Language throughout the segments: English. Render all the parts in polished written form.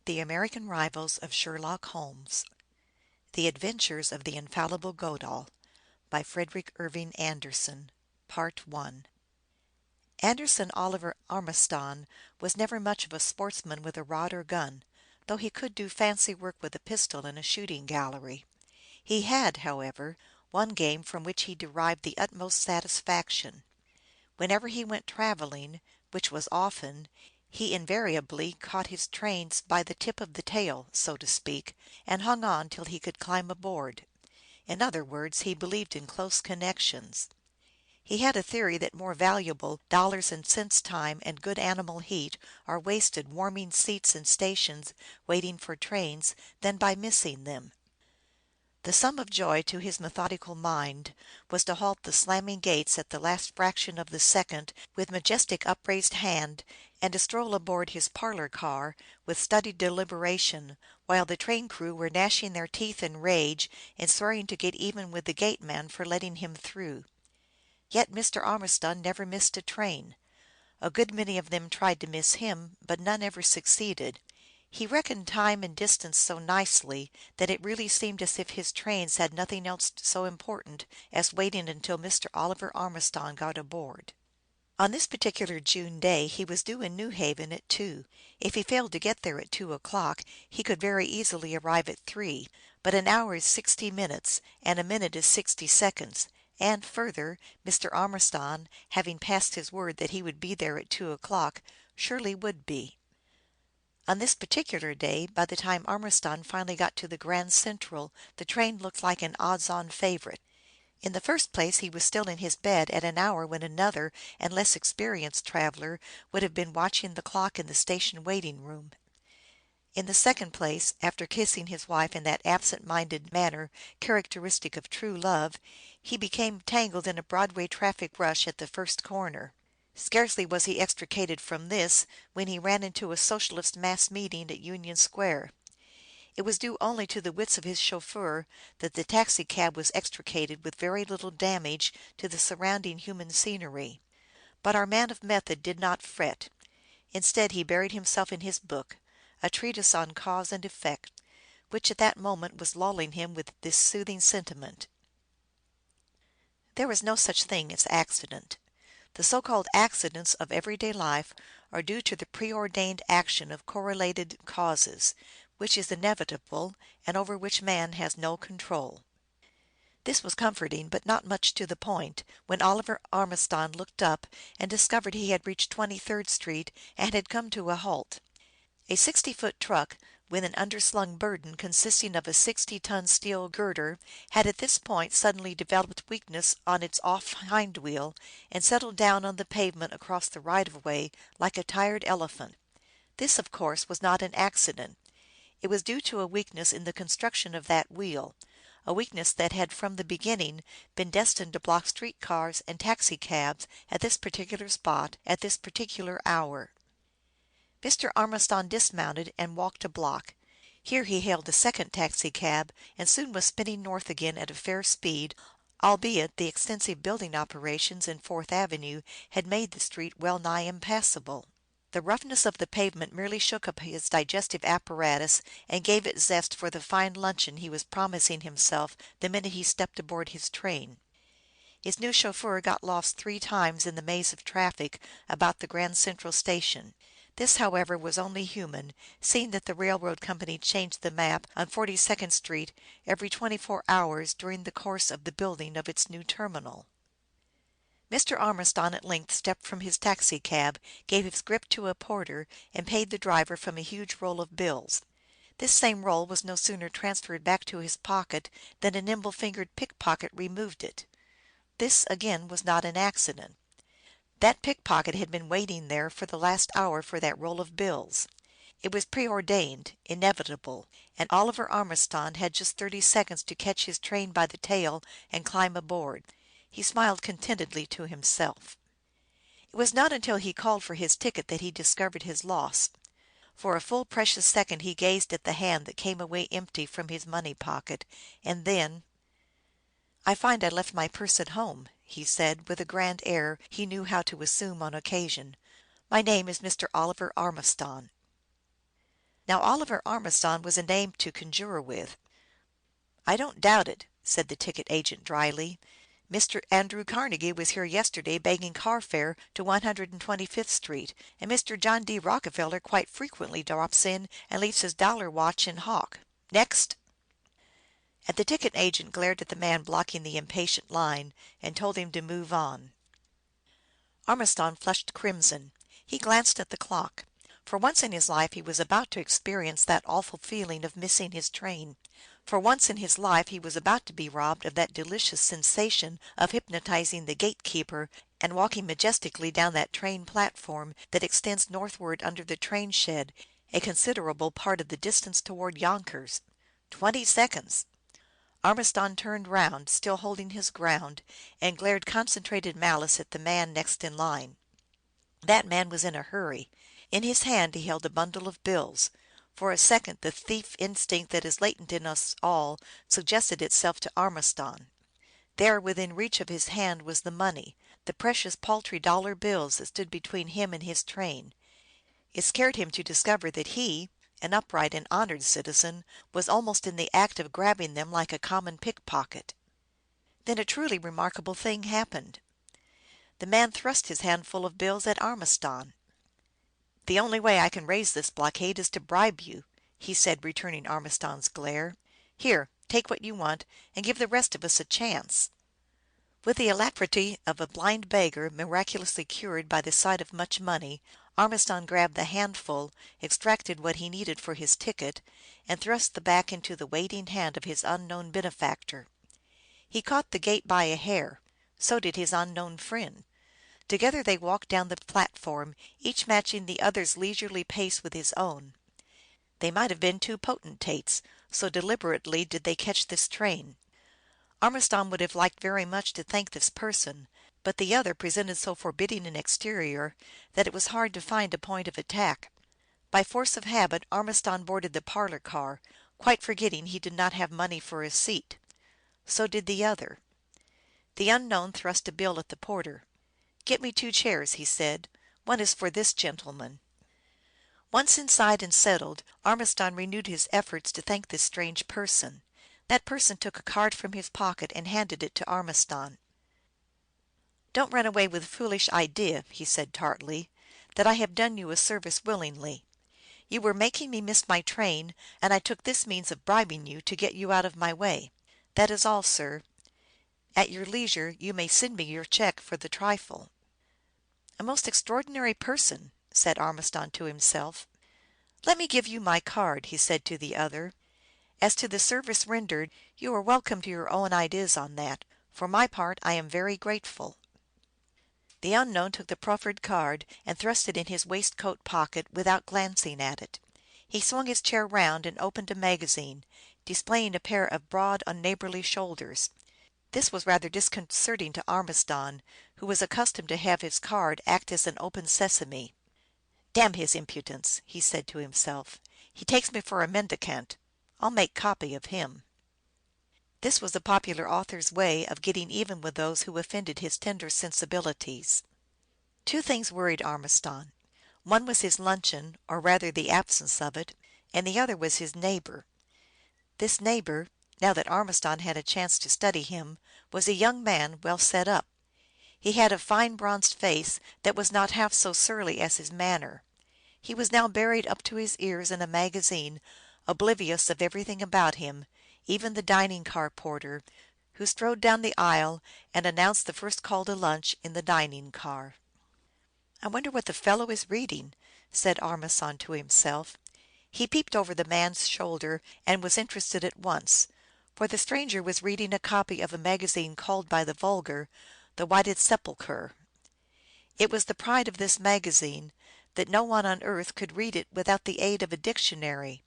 The American Rivals of Sherlock Holmes. The Adventures of the Infallible Godall. By Frederick Irving Anderson. Part I. Anderson Oliver Ormiston was never much of a sportsman with a rod or gun, though he could do fancy work with a pistol in a shooting gallery. He had, however, one game from which he derived the utmost satisfaction. Whenever he went traveling, which was often, he invariably caught his trains by the tip of the tail, so to speak, and hung on till he could climb aboard. In other words, he believed in close connections. He had a theory that more valuable dollars and cents time and good animal heat are wasted warming seats in stations waiting for trains than by missing them. The sum of joy to his methodical mind was to halt the slamming gates at the last fraction of the second with majestic upraised hand, and to stroll aboard his parlor car with studied deliberation, while the train crew were gnashing their teeth in rage and swearing to get even with the gateman for letting him through. Yet Mr. Ormiston never missed a train. A good many of them tried to miss him, but none ever succeeded. He reckoned time and distance so nicely that it really seemed as if his trains had nothing else so important as waiting until Mr. Oliver Ormiston got aboard. On this particular June day he was due in New Haven at 2. If he failed to get there at 2 o'clock, he could very easily arrive at 3. But an hour is 60 minutes, and a minute is 60 seconds. And further, Mr. Ormiston, having passed his word that he would be there at 2 o'clock, surely would be. On this particular day, by the time Ormiston finally got to the Grand Central, the train looked like an odds-on favorite. In the first place, he was still in his bed at an hour when another and less experienced traveler would have been watching the clock in the station waiting-room. In the second place, after kissing his wife in that absent-minded manner characteristic of true love, he became tangled in a Broadway traffic rush at the first corner. Scarcely was he extricated from this when he ran into a socialist mass meeting at Union Square. It was due only to the wits of his chauffeur that the taxicab was extricated with very little damage to the surrounding human scenery. But our man of method did not fret. Instead, he buried himself in his book, a treatise on cause and effect, which at that moment was lulling him with this soothing sentiment: there is no such thing as accident. The so-called accidents of everyday life are due to the preordained action of correlated causes, which is inevitable and over which man has no control. This was comforting, but not much to the point, when Oliver Ormiston looked up and discovered he had reached 23rd Street and had come to a halt. A 60-foot truck, with an underslung burden consisting of a 60-ton steel girder, had at this point suddenly developed weakness on its off hind wheel and settled down on the pavement across the right-of-way like a tired elephant. This, of course, was not an accident. It was due to a weakness in the construction of that wheel, a weakness that had from the beginning been destined to block street cars and taxicabs at this particular spot at this particular hour. Mr. Ormiston dismounted and walked a block. Here he hailed a second taxicab, and soon was spinning north again at a fair speed, albeit the extensive building operations in Fourth Avenue had made the street well nigh impassable. The roughness of the pavement merely shook up his digestive apparatus and gave it zest for the fine luncheon he was promising himself the minute he stepped aboard his train. His new chauffeur got lost 3 times in the maze of traffic about the Grand Central Station. This, however, was only human, seeing that the railroad company changed the map on 42nd Street every 24 hours during the course of the building of its new terminal. Mr. Ormiston at length stepped from his taxicab, gave his grip to a porter, and paid the driver from a huge roll of bills. This same roll was no sooner transferred back to his pocket than a nimble-fingered pickpocket removed it. This, again, was not an accident. That pickpocket had been waiting there for the last hour for that roll of bills. It was preordained, inevitable, and Oliver Ormiston had just 30 seconds to catch his train by the tail and climb aboard. He smiled contentedly to himself. It was not until he called for his ticket that he discovered his loss. For a full precious second he gazed at the hand that came away empty from his money pocket, and then, " I find I left my purse at home," he said, with a grand air he knew how to assume on occasion. " My name is Mr. Oliver Ormiston." Now Oliver Ormiston was a name to conjure with. " I don t doubt it," said the ticket agent, dryly. " Mr. Andrew Carnegie was here yesterday begging car fare to 125th Street, and Mr. John D. Rockefeller quite frequently drops in and leaves his dollar watch in hock. Next !" And the ticket agent glared at the man blocking the impatient line, and told him to move on. Ormiston flushed crimson. He glanced at the clock. For once in his life he was about to experience that awful feeling of missing his train. For once in his life he was about to be robbed of that delicious sensation of hypnotizing the gate keeper and walking majestically down that train platform that extends northward under the train shed a considerable part of the distance toward Yonkers. 20 seconds! Ormiston turned round, still holding his ground, and glared concentrated malice at the man next in line. That man was in a hurry. In his hand he held a bundle of bills. For a second the thief instinct that is latent in us all suggested itself to Ormiston. There, within reach of his hand, was the money, the precious paltry dollar bills that stood between him and his train. It scared him to discover that he, an upright and honored citizen, was almost in the act of grabbing them like a common pickpocket. Then a truly remarkable thing happened. The man thrust his handful of bills at Ormiston. " The only way I can raise this blockade is to bribe you," he said, returning Ormiston s glare. " Here, take what you want, and give the rest of us a chance." With the alacrity of a blind beggar miraculously cured by the sight of much money, Ormiston grabbed the handful, extracted what he needed for his ticket, and thrust the back into the waiting hand of his unknown benefactor. He caught the gate by a hair. So did his unknown friend. Together they walked down the platform, each matching the other s leisurely pace with his own. They might have been two potentates, so deliberately did they catch this train. Ormiston would have liked very much to thank this person, but the other presented so forbidding an exterior that it was hard to find a point of attack. By force of habit Ormiston boarded the parlor car, quite forgetting he did not have money for a seat. So did the other. The unknown thrust a bill at the porter. " Get me 2 chairs," he said. " One is for this gentleman." Once inside and settled, Ormiston renewed his efforts to thank this strange person. That person took a card from his pocket and handed it to Ormiston. " Don't run away with the foolish idea," he said, tartly, " that I have done you a service willingly. You were making me miss my train, and I took this means of bribing you to get you out of my way. That is all, sir. At your leisure you may send me your check for the trifle." " A most extraordinary person," said Ormiston to himself. " Let me give you my card," he said to the other. " As to the service rendered, you are welcome to your own ideas on that. For my part I am very grateful." The unknown took the proffered card and thrust it in his waistcoat pocket without glancing at it. He swung his chair round and opened a magazine, displaying a pair of broad, unneighborly shoulders. This was rather disconcerting to Ormiston, who was accustomed to have his card act as an open sesame. " Damn his impudence," he said to himself. " He takes me for a mendicant. I'll make copy of him." This was a popular author's way of getting even with those who offended his tender sensibilities. Two things worried Ormiston. One was his luncheon, or rather the absence of it, and the other was his neighbor. This neighbor, now that Ormiston had a chance to study him, was a young man well set up. He had a fine bronzed face that was not half so surly as his manner. He was now buried up to his ears in a magazine, oblivious of everything about him, even the dining car porter, who strode down the aisle and announced the first call to lunch in the dining car. " I wonder what the fellow is reading," said Ormiston to himself. He peeped over the man's shoulder and was interested at once, for the stranger was reading a copy of a magazine called by the vulgar The Whited Sepulchre. It was the pride of this magazine that no one on earth could read it without the aid of a dictionary.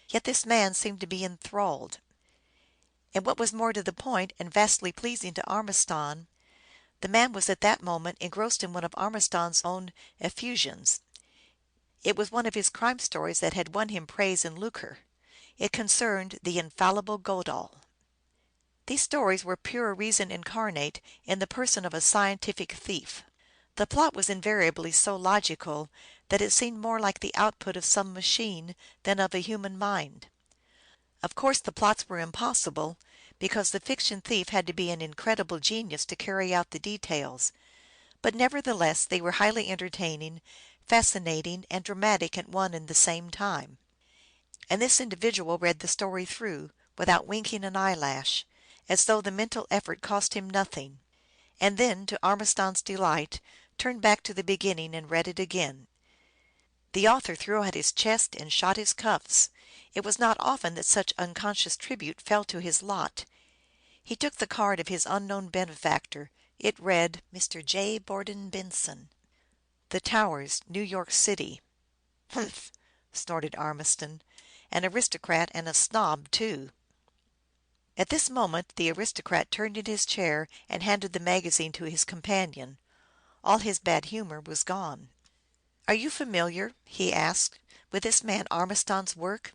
Yet this man seemed to be enthralled. And what was more to the point, and vastly pleasing to Ormiston, the man was at that moment engrossed in one of Ormiston's own effusions. It was one of his crime stories that had won him praise and lucre. It concerned the infallible Godal. These stories were pure reason incarnate in the person of a scientific thief. The plot was invariably so logical that it seemed more like the output of some machine than of a human mind. Of course the plots were impossible, because the fiction thief had to be an incredible genius to carry out the details, but nevertheless they were highly entertaining, fascinating, and dramatic at one and the same time. And this individual read the story through, without winking an eyelash, as though the mental effort cost him nothing, and then, to Ormiston's delight, turned back to the beginning and read it again. The author threw out his chest and shot his cuffs. It was not often that such unconscious tribute fell to his lot. He took the card of his unknown benefactor. It read, Mr. J. Borden Benson, The Towers, New York City. " Humph !" snorted Ormiston. " An aristocrat and a snob, too." At this moment the aristocrat turned in his chair and handed the magazine to his companion. All his bad humor was gone. " Are you familiar," he asked, " with this man Ormiston's work?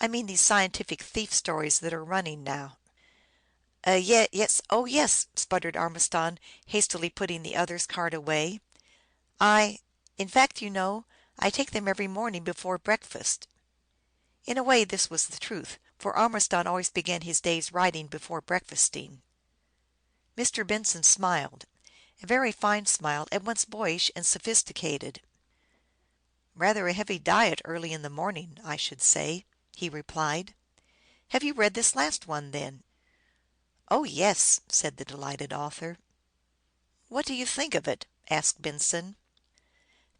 I mean these scientific thief stories that are running now." Yes, oh, yes," sputtered Ormiston, hastily putting the other's card away. " In fact, you know, I take them every morning before breakfast." In a way this was the truth, for Ormiston always began his day's writing before breakfasting. Mr. Benson smiled, a very fine smile, at once boyish and sophisticated. " Rather a heavy diet early in the morning, I should say," he replied. " Have you read this last one, then ?"" Oh, yes," said the delighted author. " What do you think of it ?" asked Benson.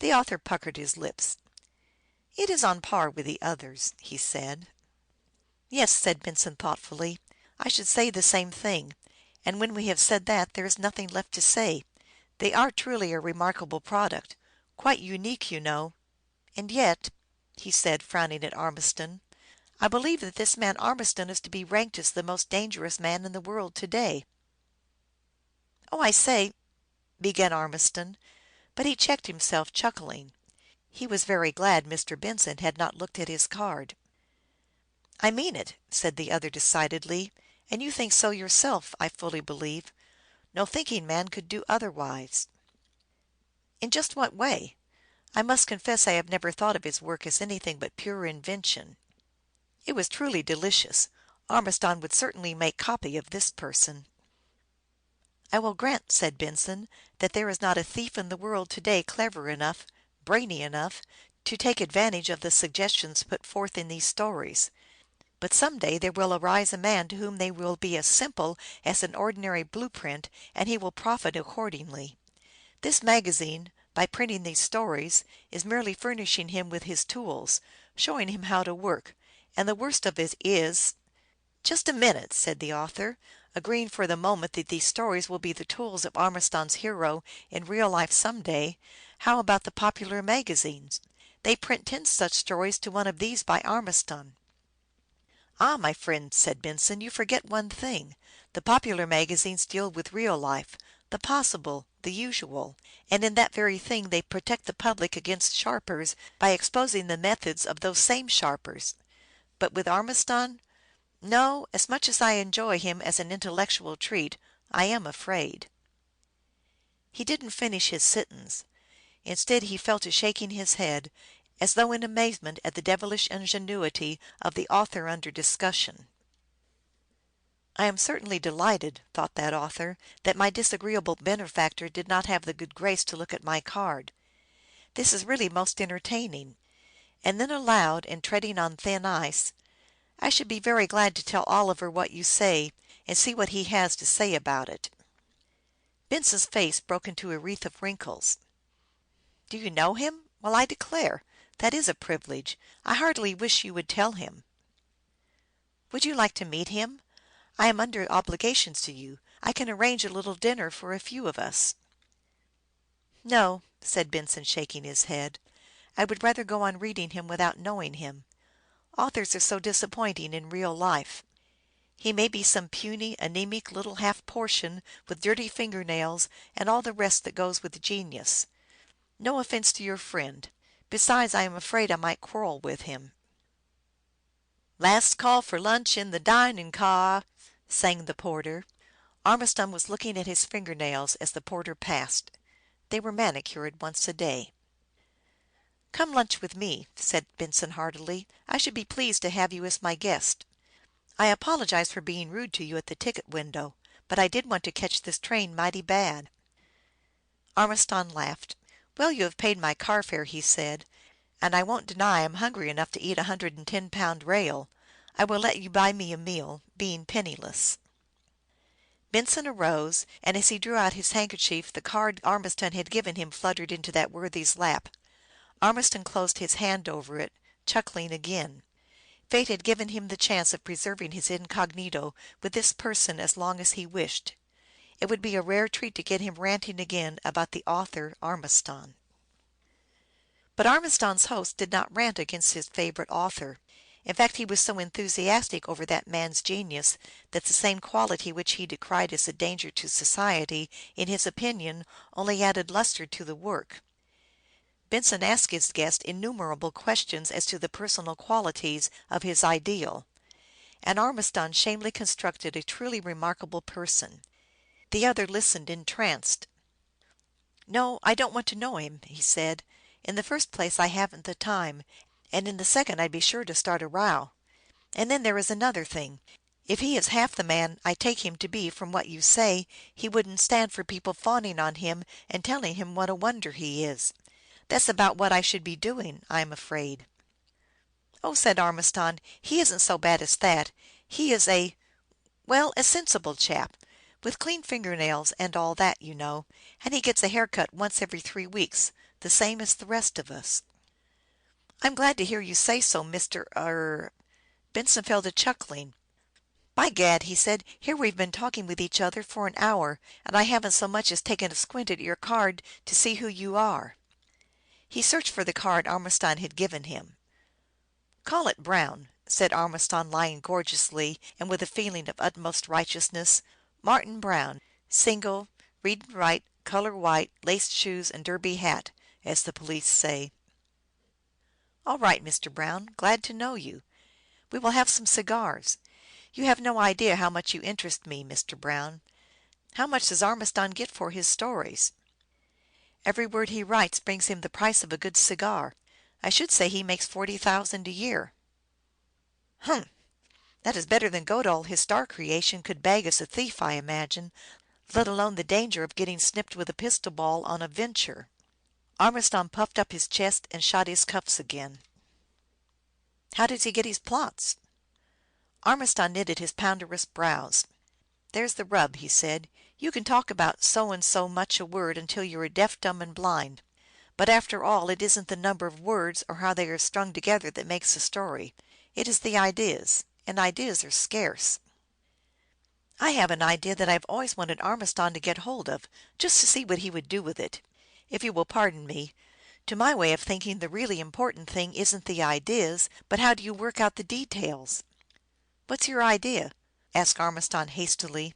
The author puckered his lips. " It is on a par with the others," he said. " Yes," said Benson thoughtfully, " I should say the same thing. And when we have said that, there is nothing left to say. They are truly a remarkable product, quite unique, you know. And yet," he said, frowning at Ormiston, " I believe that this man Ormiston is to be ranked as the most dangerous man in the world to day." " Oh, I say," began Ormiston, but he checked himself, chuckling. He was very glad Mr. Benson had not looked at his card. " I mean it," said the other decidedly, " and you think so yourself, I fully believe. No thinking man could do otherwise." " In just what way ? I must confess I have never thought of his work as anything but pure invention." It was truly delicious. Ormiston would certainly make copy of this person. " I will grant," said Benson, " that there is not a thief in the world to day clever enough, brainy enough, to take advantage of the suggestions put forth in these stories. But some day there will arise a man to whom they will be as simple as an ordinary blue print, and he will profit accordingly. This magazine, by printing these stories, is merely furnishing him with his tools, showing him how to work, and the worst of it is "" Just a minute," said the author, agreeing for the moment that these stories will be the tools of Ormiston's hero in real life some day. " How about the popular magazines ? They print 10 such stories to one of these by Ormiston." " Ah, my friend," said Benson, " you forget one thing. The popular magazines deal with real life, the possible, the usual. And in that very thing they protect the public against sharpers by exposing the methods of those same sharpers. But with Ormiston, no, as much as I enjoy him as an intellectual treat, I am afraid." He didn't finish his sentence. Instead, he fell to shaking his head, as though in amazement at the devilish ingenuity of the author under discussion. " I am certainly delighted," thought that author, " that my disagreeable benefactor did not have the good grace to look at my card. This is really most entertaining." And then aloud, and treading on thin ice, " I should be very glad to tell Oliver what you say, and see what he has to say about it." Benson's face broke into a wreath of wrinkles. " Do you know him ? Well, I declare ! That is a privilege. I heartily wish you would tell him." " Would you like to meet him ? I am under obligations to you. I can arrange a little dinner for a few of us." " No," said Benson, shaking his head. " I would rather go on reading him without knowing him. Authors are so disappointing in real life. He may be some puny, anemic little half portion, with dirty finger nails, and all the rest that goes with genius. No offense to your friend. Besides, I am afraid I might quarrel with him." " Last call for lunch in the dinin' car," sang the porter. Ormiston was looking at his finger nails as the porter passed. They were manicured once a day. Come lunch with me," said Benson heartily. " I should be pleased to have you as my guest. I apologize for being rude to you at the ticket window, but I did want to catch this train mighty bad." Armiston laughed. " Well, you have paid my car fare," he said, " and I won't deny I am hungry enough to eat 110 pound rail. I will let you buy me a meal, being penniless." Benson arose, and as he drew out his handkerchief the card Armiston had given him fluttered into that worthy s lap. Armiston closed his hand over it, chuckling again. Fate had given him the chance of preserving his incognito with this person as long as he wished. It would be a rare treat to get him ranting again about the author, Armiston. But Armiston s host did not rant against his favorite author. In fact, he was so enthusiastic over that man s genius that the same quality which he decried as a danger to society in his opinion only added luster to the work. Benson asked his guest innumerable questions as to the personal qualities of his ideal, and Armiston shamefully constructed a truly remarkable person. The other listened entranced. " No, I don't want to know him," he said. " In the first place I haven t the time, and in the second I d be sure to start a row. And then there is another thing. If he is half the man I take him to be from what you say, he wouldn t stand for people fawning on him and telling him what a wonder he is. That s about what I should be doing, I am afraid." " Oh," said Armiston, " he isn t so bad as that. He is a well, a sensible chap, with clean finger nails and all that, you know, and he gets a hair cut once every 3 weeks, the same as the rest of us." " I m glad to hear you say so, Mr. Benson fell to chuckling. " By gad," he said, " here we ve been talking with each other for an hour, and I haven t so much as taken a squint at your card to see who you are." He searched for the card Armiston had given him. " Call it Brown," said Armiston, lying gorgeously, and with a feeling of utmost righteousness. " Martin Brown, single, read and write, color white, laced shoes, and derby hat, as the police say." " All right, Mr. Brown. Glad to know you. We will have some cigars. You have no idea how much you interest me, Mr. Brown. How much does Armiston get for his stories ?"" Every word he writes brings him the price of a good cigar. I should say he makes 40,000 a year." " Humph ! That is better than Goodall, his star creation, could bag as a thief, I imagine, let alone the danger of getting snipped with a pistol ball on a venture." Armiston puffed up his chest and shot his cuffs again. " How does he get his plots ?" Armiston knitted his ponderous brows. " There s the rub," he said. " You can talk about so and so much a word until you are deaf, dumb, and blind. But after all it isn t the number of words or how they are strung together that makes a story. It is the ideas, and ideas are scarce. I have an idea that I have always wanted Armiston to get hold of, just to see what he would do with it. If you will pardon me, to my way of thinking the really important thing isn t the ideas, but how do you work out the details." " What s your idea ?" asked Armiston hastily.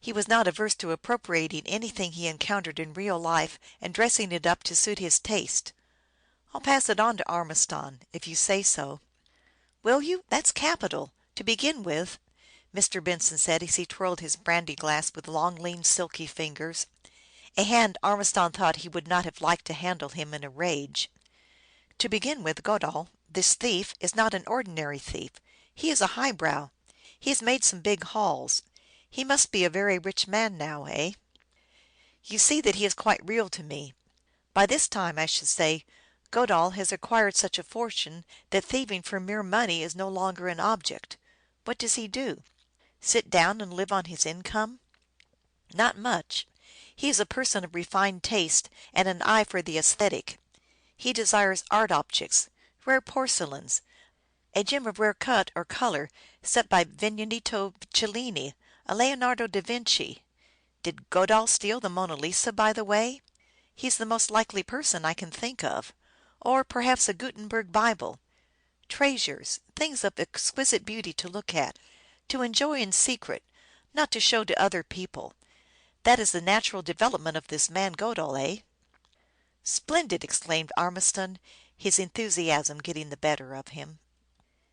He was not averse to appropriating anything he encountered in real life and dressing it up to suit his taste. " I 11 pass it on to Armiston, if you say so." " Will you ? That s capital. To begin with," Mr. Benson said, as he twirled his brandy glass with long, lean, silky fingers, a hand Armiston thought he would not have liked to handle him in a rage, " to begin with, Goodall, this thief, is not an ordinary thief. He is a highbrow. He has made some big hauls. He must be a very rich man now, eh ? You see that he is quite real to me. By this time, I should say, Goodall has acquired such a fortune that thieving for mere money is no longer an object. What does he do? Sit down and live on his income? Not much. He is a person of refined taste and an eye for the aesthetic. He desires art objects, rare porcelains, a gem of rare cut or color set by Benvenuto Cellini, a Leonardo da Vinci. Did Goodall steal the Mona Lisa, by the way? He is the most likely person I can think of. Or perhaps a Gutenberg Bible. Treasures, things of exquisite beauty to look at, to enjoy in secret, not to show to other people. That is the natural development of this man Goodall, eh?" " Splendid !" exclaimed Armiston, his enthusiasm getting the better of him.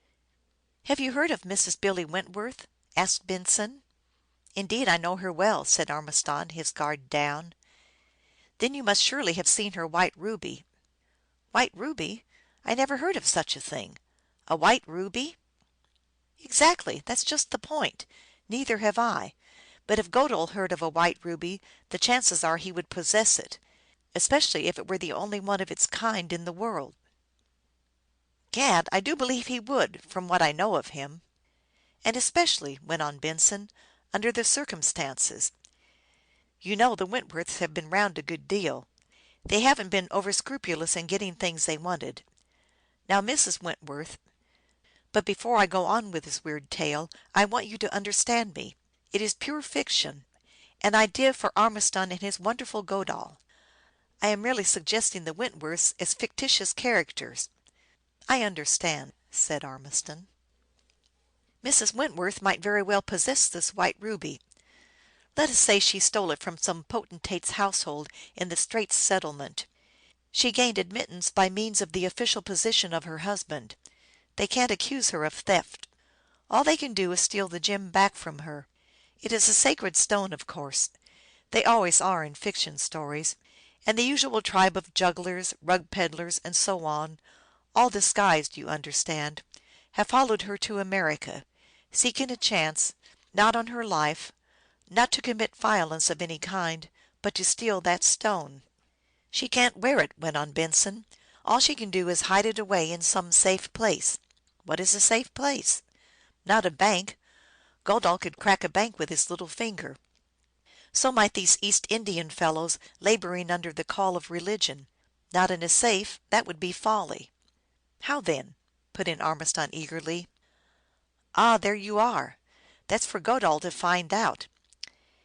" Have you heard of Mrs. Billy Wentworth ?" asked Benson. " Indeed, I know her well," said Armiston, his guard down. " Then you must surely have seen her white ruby." White ruby? I never heard of such a thing. A white ruby? Exactly. That's just the point. Neither have I. But if Godel heard of a white ruby, the chances are he would possess it, especially if it were the only one of its kind in the world. Gad, I do believe he would, from what I know of him. And especially, went on Benson, under the circumstances. You know the Wentworths have been round a good deal. They haven't been over scrupulous in getting things they wanted. Now, Mrs. Wentworth, but before I go on with this weird tale, I want you to understand me. It is pure fiction, an idea for Ormiston and his wonderful Godal. I am merely suggesting the Wentworths as fictitious characters. I understand, said Ormiston. Mrs. Wentworth might very well possess this white ruby. Let us say she stole it from some potentate's household in the Straits Settlement. She gained admittance by means of the official position of her husband. They can't accuse her of theft. All they can do is steal the gem back from her. It is a sacred stone, of course. They always are in fiction stories. And the usual tribe of jugglers, rug peddlers, and so on, all disguised, you understand, have followed her to America, seeking a chance, not on her life, not to commit violence of any kind, but to steal that stone. She can't wear it, went on Benson. All she can do is hide it away in some safe place. What is a safe place? Not a bank. Godal could crack a bank with his little finger. So might these East Indian fellows laboring under the call of religion. Not in a safe. That would be folly. How then? Put in Ormiston eagerly. Ah, there you are. That's for Godal to find out.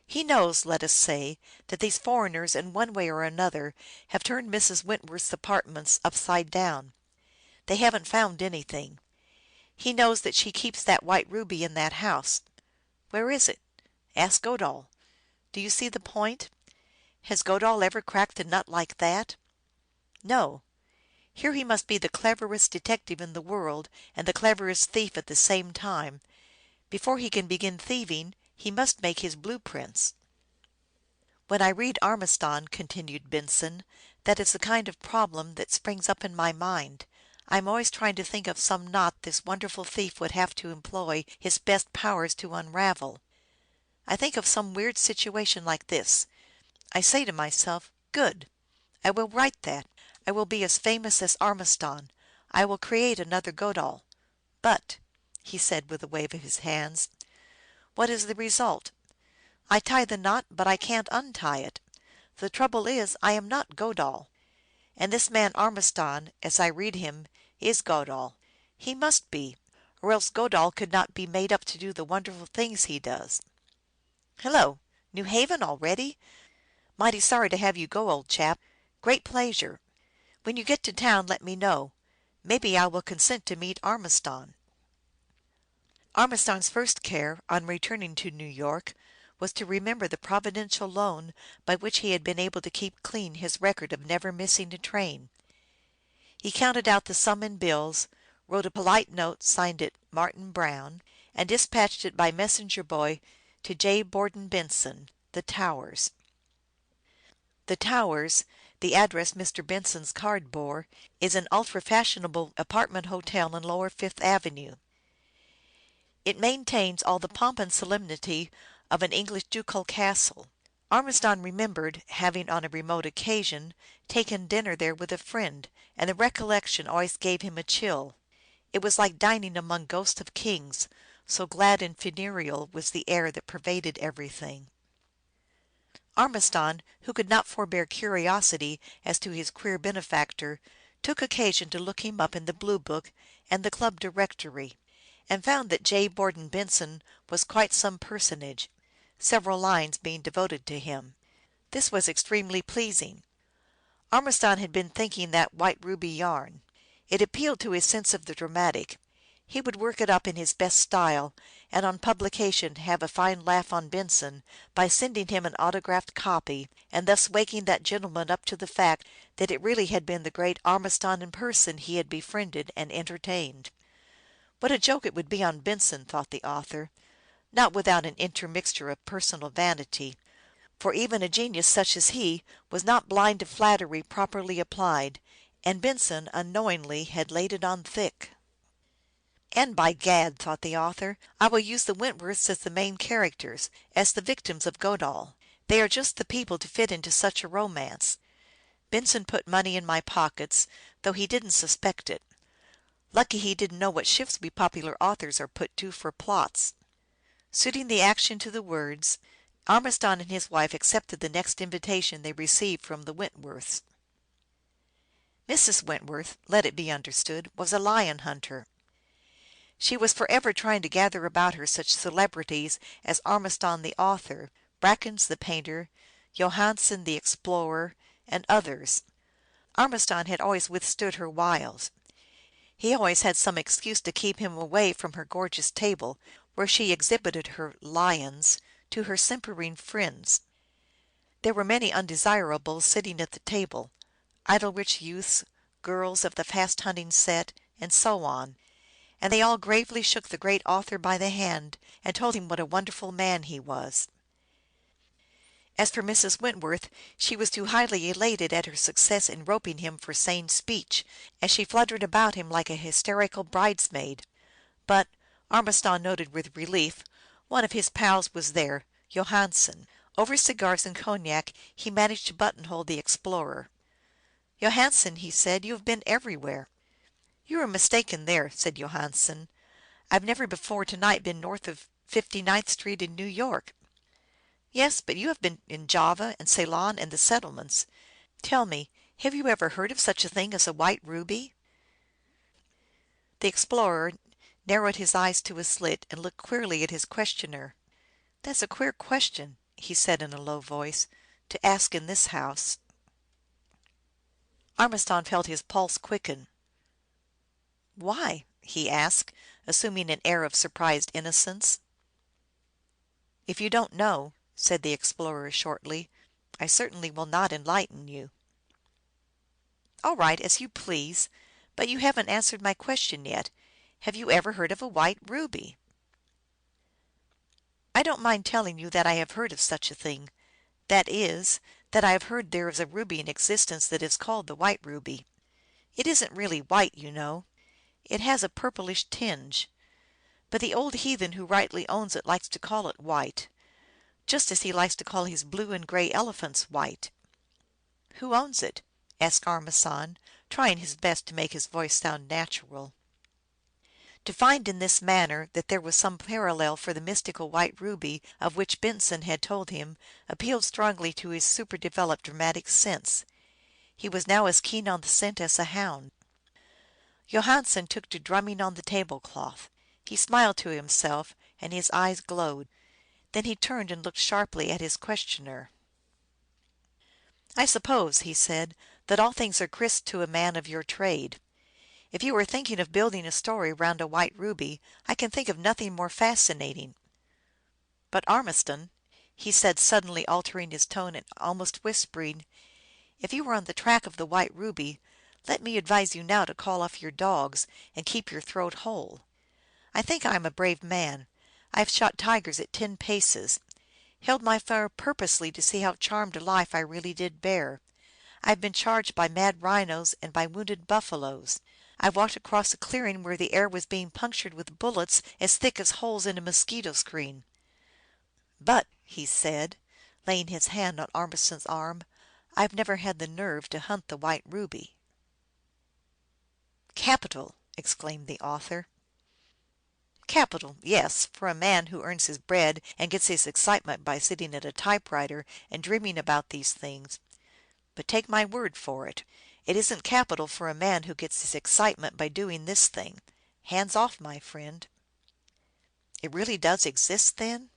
He knows, let us say, that these foreigners in one way or another have turned Mrs. Wentworth's apartments upside down. They haven't found anything. He knows that she keeps that white ruby in that house. Where is it? Ask Godal. Do you see the point? Has Godal ever cracked a nut like that? No. Here he must be the cleverest detective in the world and the cleverest thief at the same time. Before he can begin thieving, he must make his blueprints. When I read Ormiston, continued Benson, that is the kind of problem that springs up in my mind. I am always trying to think of some knot this wonderful thief would have to employ his best powers to unravel. I think of some weird situation like this. I say to myself, good, I will write that. I will be as famous as Ormiston. I will create another Godal. But, he said with a wave of his hands, what is the result? I tie the knot, but I can't untie it. The trouble is, I am not Godal. And this man Ormiston, as I read him, is Godal. He must be, or else Godal could not be made up to do the wonderful things he does. Hello, New Haven already? Mighty sorry to have you go, old chap. Great pleasure. When you get to town, let me know. Maybe I will consent to meet Ormiston. Ormiston's first care, on returning to New York, was to remember the providential loan by which he had been able to keep clean his record of never missing a train. He counted out the sum in bills, wrote a polite note, signed it Martin Brown, and dispatched it by messenger boy to J. Borden Benson, The Towers. The Towers, the address Mr. Benson's card bore, is an ultra-fashionable apartment hotel in Lower Fifth Avenue. It maintains all the pomp and solemnity of an English ducal castle. Ormiston remembered having on a remote occasion taken dinner there with a friend, and the recollection always gave him a chill. It was like dining among ghosts of kings, so glad and funereal was the air that pervaded everything. Ormiston, who could not forbear curiosity as to his queer benefactor, took occasion to look him up in the Blue Book and the club directory, and found that J. Borden Benson was quite some personage, several lines being devoted to him. This was extremely pleasing. Ormiston had been thinking that white ruby yarn. It appealed to his sense of the dramatic. He would work it up in his best style, and on publication have a fine laugh on Benson by sending him an autographed copy, and thus waking that gentleman up to the fact that it really had been the great Ormiston in person he had befriended and entertained. What a joke it would be on Benson, thought the author, not without an intermixture of personal vanity, for even a genius such as he was not blind to flattery properly applied, and Benson, unknowingly, had laid it on thick. And by gad, thought the author, I will use the Wentworths as the main characters, as the victims of Godal. They are just the people to fit into such a romance. Benson put money in my pockets, though he didn't suspect it. Lucky he didn't know what shifts we popular authors are put to for plots. Suiting the action to the words, Ormiston and his wife accepted the next invitation they received from the Wentworths. Mrs. Wentworth, let it be understood, was a lion hunter. She was forever trying to gather about her such celebrities as Ormiston the author, Brackens the painter, Johansen the explorer, and others. Ormiston had always withstood her wiles. He always had some excuse to keep him away from her gorgeous table, where she exhibited her lions to her simpering friends. There were many undesirables sitting at the table, idle rich youths, girls of the fast hunting set, and so on, and they all gravely shook the great author by the hand and told him what a wonderful man he was. As for Mrs. Wentworth, she was too highly elated at her success in roping him for sane speech, and she fluttered about him like a hysterical bridesmaid. But, Ormiston noted with relief, one of his pals was there, Johansen. Over cigars and cognac he managed to buttonhole the explorer. " Johansen," he said, " you have been everywhere." " You are mistaken there," said Johansen. " I've never before to night been north of 59th Street in New York." " Yes, but you have been in Java and Ceylon and the settlements. Tell me, have you ever heard of such a thing as a white ruby?" The explorer narrowed his eyes to a slit and looked queerly at his questioner. " That's a queer question," he said in a low voice, " to ask in this house." Ormiston felt his pulse quicken. " Why ?" he asked, assuming an air of surprised innocence. " If you don't know," said the explorer shortly, " I certainly will not enlighten you." " All right, as you please. But you haven't answered my question yet. Have you ever heard of a white ruby?" " I don't mind telling you that I have heard of such a thing. That is, that I have heard there is a ruby in existence that is called the white ruby. It isn't really white, you know. It has a purplish tinge. But the old heathen who rightly owns it likes to call it white, just as he likes to call his blue and gray elephants white." " Who owns it?" asked Ormiston, trying his best to make his voice sound natural. To find in this manner that there was some parallel for the mystical white ruby of which Benson had told him appealed strongly to his superdeveloped dramatic sense. He was now as keen on the scent as a hound. Johansen took to drumming on the tablecloth. He smiled to himself, and his eyes glowed. Then he turned and looked sharply at his questioner. " I suppose," he said, " that all things are grist to a man of your trade. If you are thinking of building a story round a white ruby, I can think of nothing more fascinating. But, Ormiston," he said, suddenly altering his tone and almost whispering, " if you are on the track of the white ruby, let me advise you now to call off your dogs and keep your throat whole. I think I am a brave man. I have shot tigers at 10 paces, held my fire purposely to see how charmed a life I really did bear. I have been charged by mad rhinos and by wounded buffaloes. I walked across a clearing where the air was being punctured with bullets as thick as holes in a mosquito screen. But," he said, laying his hand on Ormiston's arm, " I have never had the nerve to hunt the white ruby." " Capital !" exclaimed the author. " Capital, yes, for a man who earns his bread and gets his excitement by sitting at a typewriter and dreaming about these things. But take my word for it, it isn't capital for a man who gets his excitement by doing this thing. Hands off, my friend." " It really does exist, then?"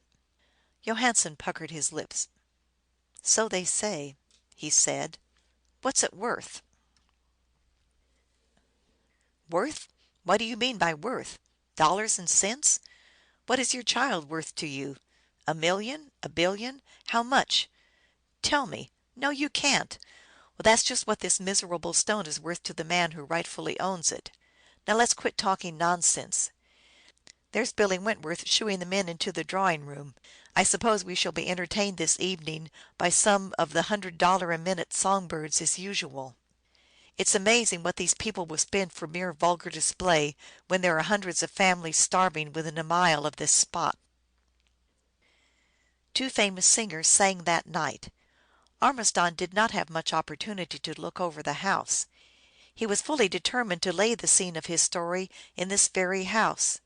Johansen puckered his lips. " So they say," he said. " What's it worth?" " Worth ? What do you mean by worth ? Dollars and cents ? What is your child worth to you? A million? A billion? How much? Tell me. No, you can't. Well, that's just what this miserable stone is worth to the man who rightfully owns it. Now let's quit talking nonsense. There's Billy Wentworth shooing the men into the drawing room. I suppose we shall be entertained this evening by some of the $100 a minute song birds as usual." It's amazing what these people will spend for mere vulgar display when there are hundreds of families starving within a mile of this spot. Two famous singers sang that night. Ormiston did not have much opportunity to look over the house. He was fully determined to lay the scene of his story in this very house.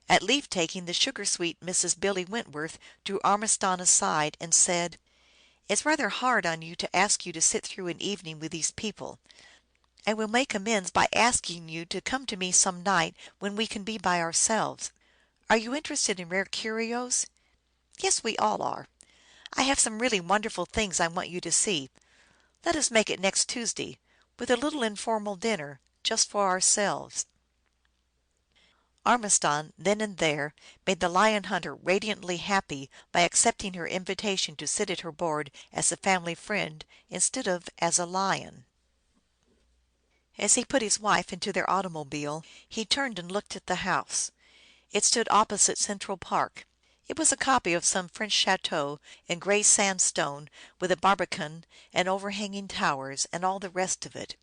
At leave taking, the sugar sweet Mrs. Billy Wentworth drew Ormiston aside and said, " It's rather hard on you to ask you to sit through an evening with these people. I will make amends by asking you to come to me some night when we can be by ourselves. Are you interested in rare curios? Yes, we all are. I have some really wonderful things I want you to see. Let us make it next Tuesday, with a little informal dinner, just for ourselves." Ormiston, then and there, made the lion hunter radiantly happy by accepting her invitation to sit at her board as a family friend instead of as a lion. As he put his wife into their automobile, he turned and looked at the house. It stood opposite Central Park. It was a copy of some French chateau in gray sandstone, with a barbican and overhanging towers, and all the rest of it.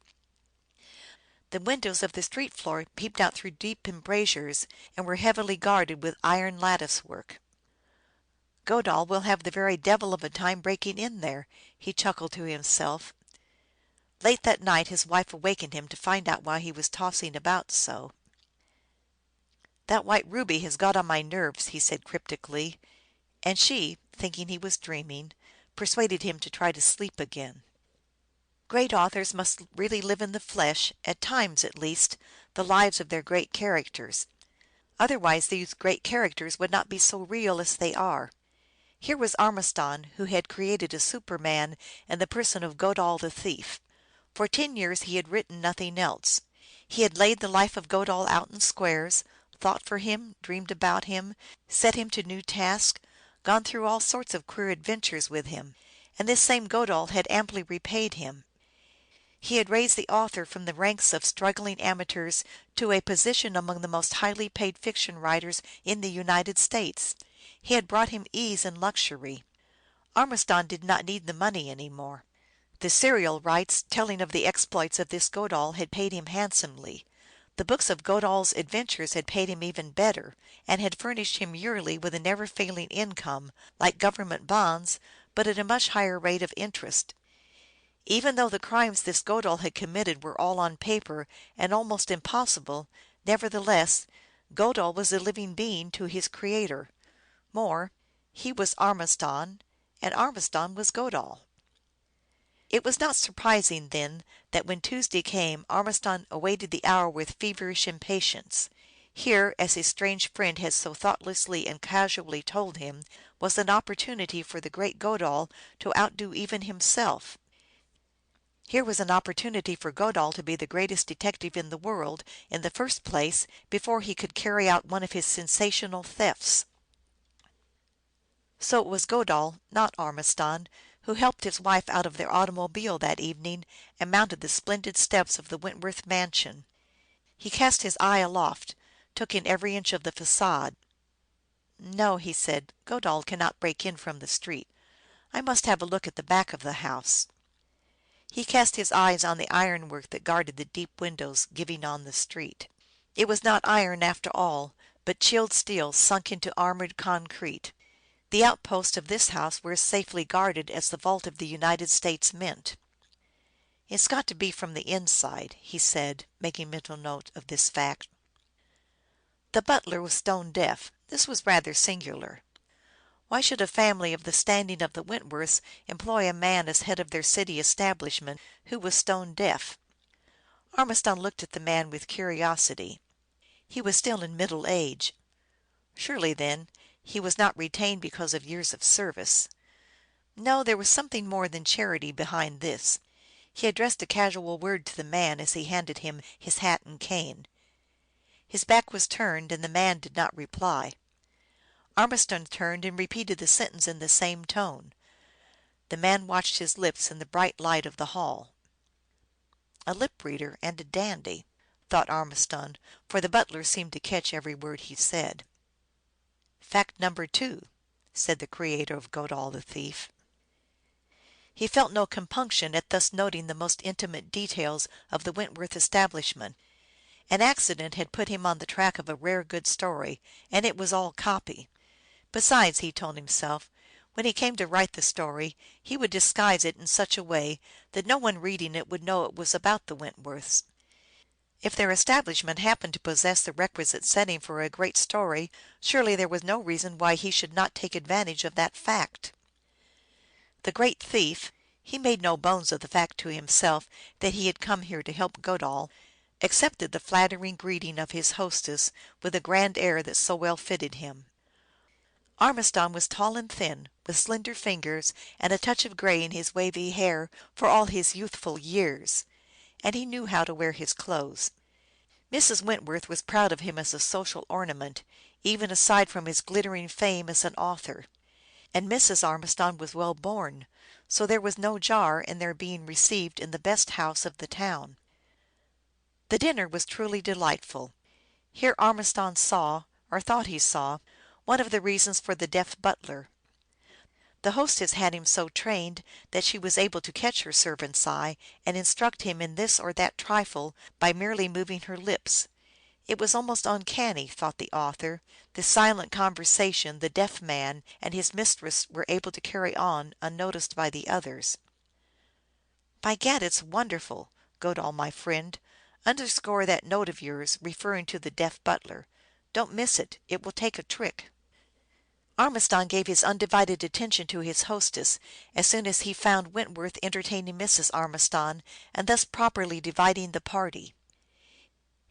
The windows of the street floor peeped out through deep embrasures, and were heavily guarded with iron lattice work. " Godal will have the very devil of a time breaking in there," he chuckled to himself. Late that night his wife awakened him to find out why he was tossing about so. " That white ruby has got on my nerves," he said cryptically, and she, thinking he was dreaming, persuaded him to try to sleep again. Great authors must really live in the flesh, at times at least, the lives of their great characters. Otherwise these great characters would not be so real as they are. Here was Ormiston, who had created a superman in the person of Godal the thief. For 10 years he had written nothing else. He had laid the life of Godal out in squares, thought for him, dreamed about him, set him to new tasks, gone through all sorts of queer adventures with him. And this same Godal had amply repaid him. He had raised the author from the ranks of struggling amateurs to a position among the most highly paid fiction writers in the United States. He had brought him ease and luxury. Ormiston did not need the money any more. The serial rights telling of the exploits of this Godal had paid him handsomely. The books of Godal's adventures had paid him even better, and had furnished him yearly with a never failing income, like government bonds, but at a much higher rate of interest. Even though the crimes this Godal had committed were all on paper and almost impossible, nevertheless, Godal was a living being to his creator. More, he was Ormiston, and Ormiston was Godal. It was not surprising, then, that when Tuesday came Ormiston awaited the hour with feverish impatience. Here, as his strange friend had so thoughtlessly and casually told him, was an opportunity for the great Godal to outdo even himself. Here was an opportunity for Godal to be the greatest detective in the world, in the first place, before he could carry out one of his sensational thefts. So it was Godal, not Ormiston, who helped his wife out of their automobile that evening and mounted the splendid steps of the Wentworth mansion. He cast his eye aloft, took in every inch of the facade. " No," he said, " Godal cannot break in from the street. I must have a look at the back of the house." He cast his eyes on the ironwork that guarded the deep windows giving on the street. It was not iron after all, but chilled steel sunk into armored concrete. The outposts of this house were as safely guarded as the vault of the United States Mint. " It's got to be from the inside," he said, making mental note of this fact. The butler was stone deaf. This was rather singular. Why should a family of the standing of the Wentworths employ a man as head of their city establishment who was stone deaf? Ormiston looked at the man with curiosity. He was still in middle age. Surely, then, he was not retained because of years of service. No, there was something more than charity behind this. He addressed a casual word to the man as he handed him his hat and cane. His back was turned, and the man did not reply. Ormiston turned and repeated the sentence in the same tone. The man watched his lips in the bright light of the hall. " A lip reader and a dandy," thought Ormiston, for the butler seemed to catch every word he said. " Fact number 2," said the creator of Godal the thief. He felt no compunction at thus noting the most intimate details of the Wentworth establishment. An accident had put him on the track of a rare good story, and it was all copy. Besides, he told himself, when he came to write the story he would disguise it in such a way that no one reading it would know it was about the Wentworths. If their establishment happened to possess the requisite setting for a great story, surely there was no reason why he should not take advantage of that fact. The great thief, he made no bones of the fact to himself that he had come here to help Godal, accepted the flattering greeting of his hostess with the grand air that so well fitted him. Armiston was tall and thin, with slender fingers and a touch of gray in his wavy hair for all his youthful years, and he knew how to wear his clothes. Mrs. Wentworth was proud of him as a social ornament, even aside from his glittering fame as an author. And Mrs. Armiston was well born, so there was no jar in their being received in the best house of the town. The dinner was truly delightful. Here Armiston saw, or thought he saw, one of the reasons for the deaf butler. The hostess had him so trained that she was able to catch her servant's eye and instruct him in this or that trifle by merely moving her lips. It was almost uncanny, thought the author, this silent conversation the deaf man and his mistress were able to carry on unnoticed by the others. " By gad, it's wonderful, Godal, my friend. Underscore that note of yours, referring to the deaf butler. Don't miss it. It will take a trick." Armiston gave his undivided attention to his hostess as soon as he found Wentworth entertaining Mrs. Armiston and thus properly dividing the party.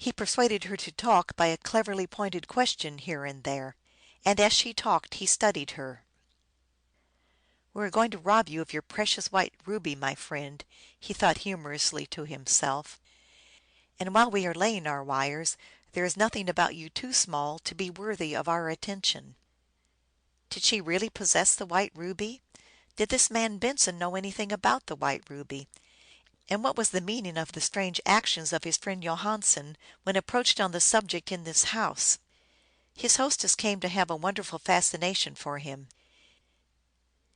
He persuaded her to talk by a cleverly pointed question here and there, and as she talked he studied her. " We are going to rob you of your precious white ruby, my friend," he thought humorously to himself. " And while we are laying our wires, there is nothing about you too small to be worthy of our attention." Did she really possess the white ruby? Did this man Benson know anything about the white ruby? And what was the meaning of the strange actions of his friend Johansen when approached on the subject in this house? His hostess came to have a wonderful fascination for him.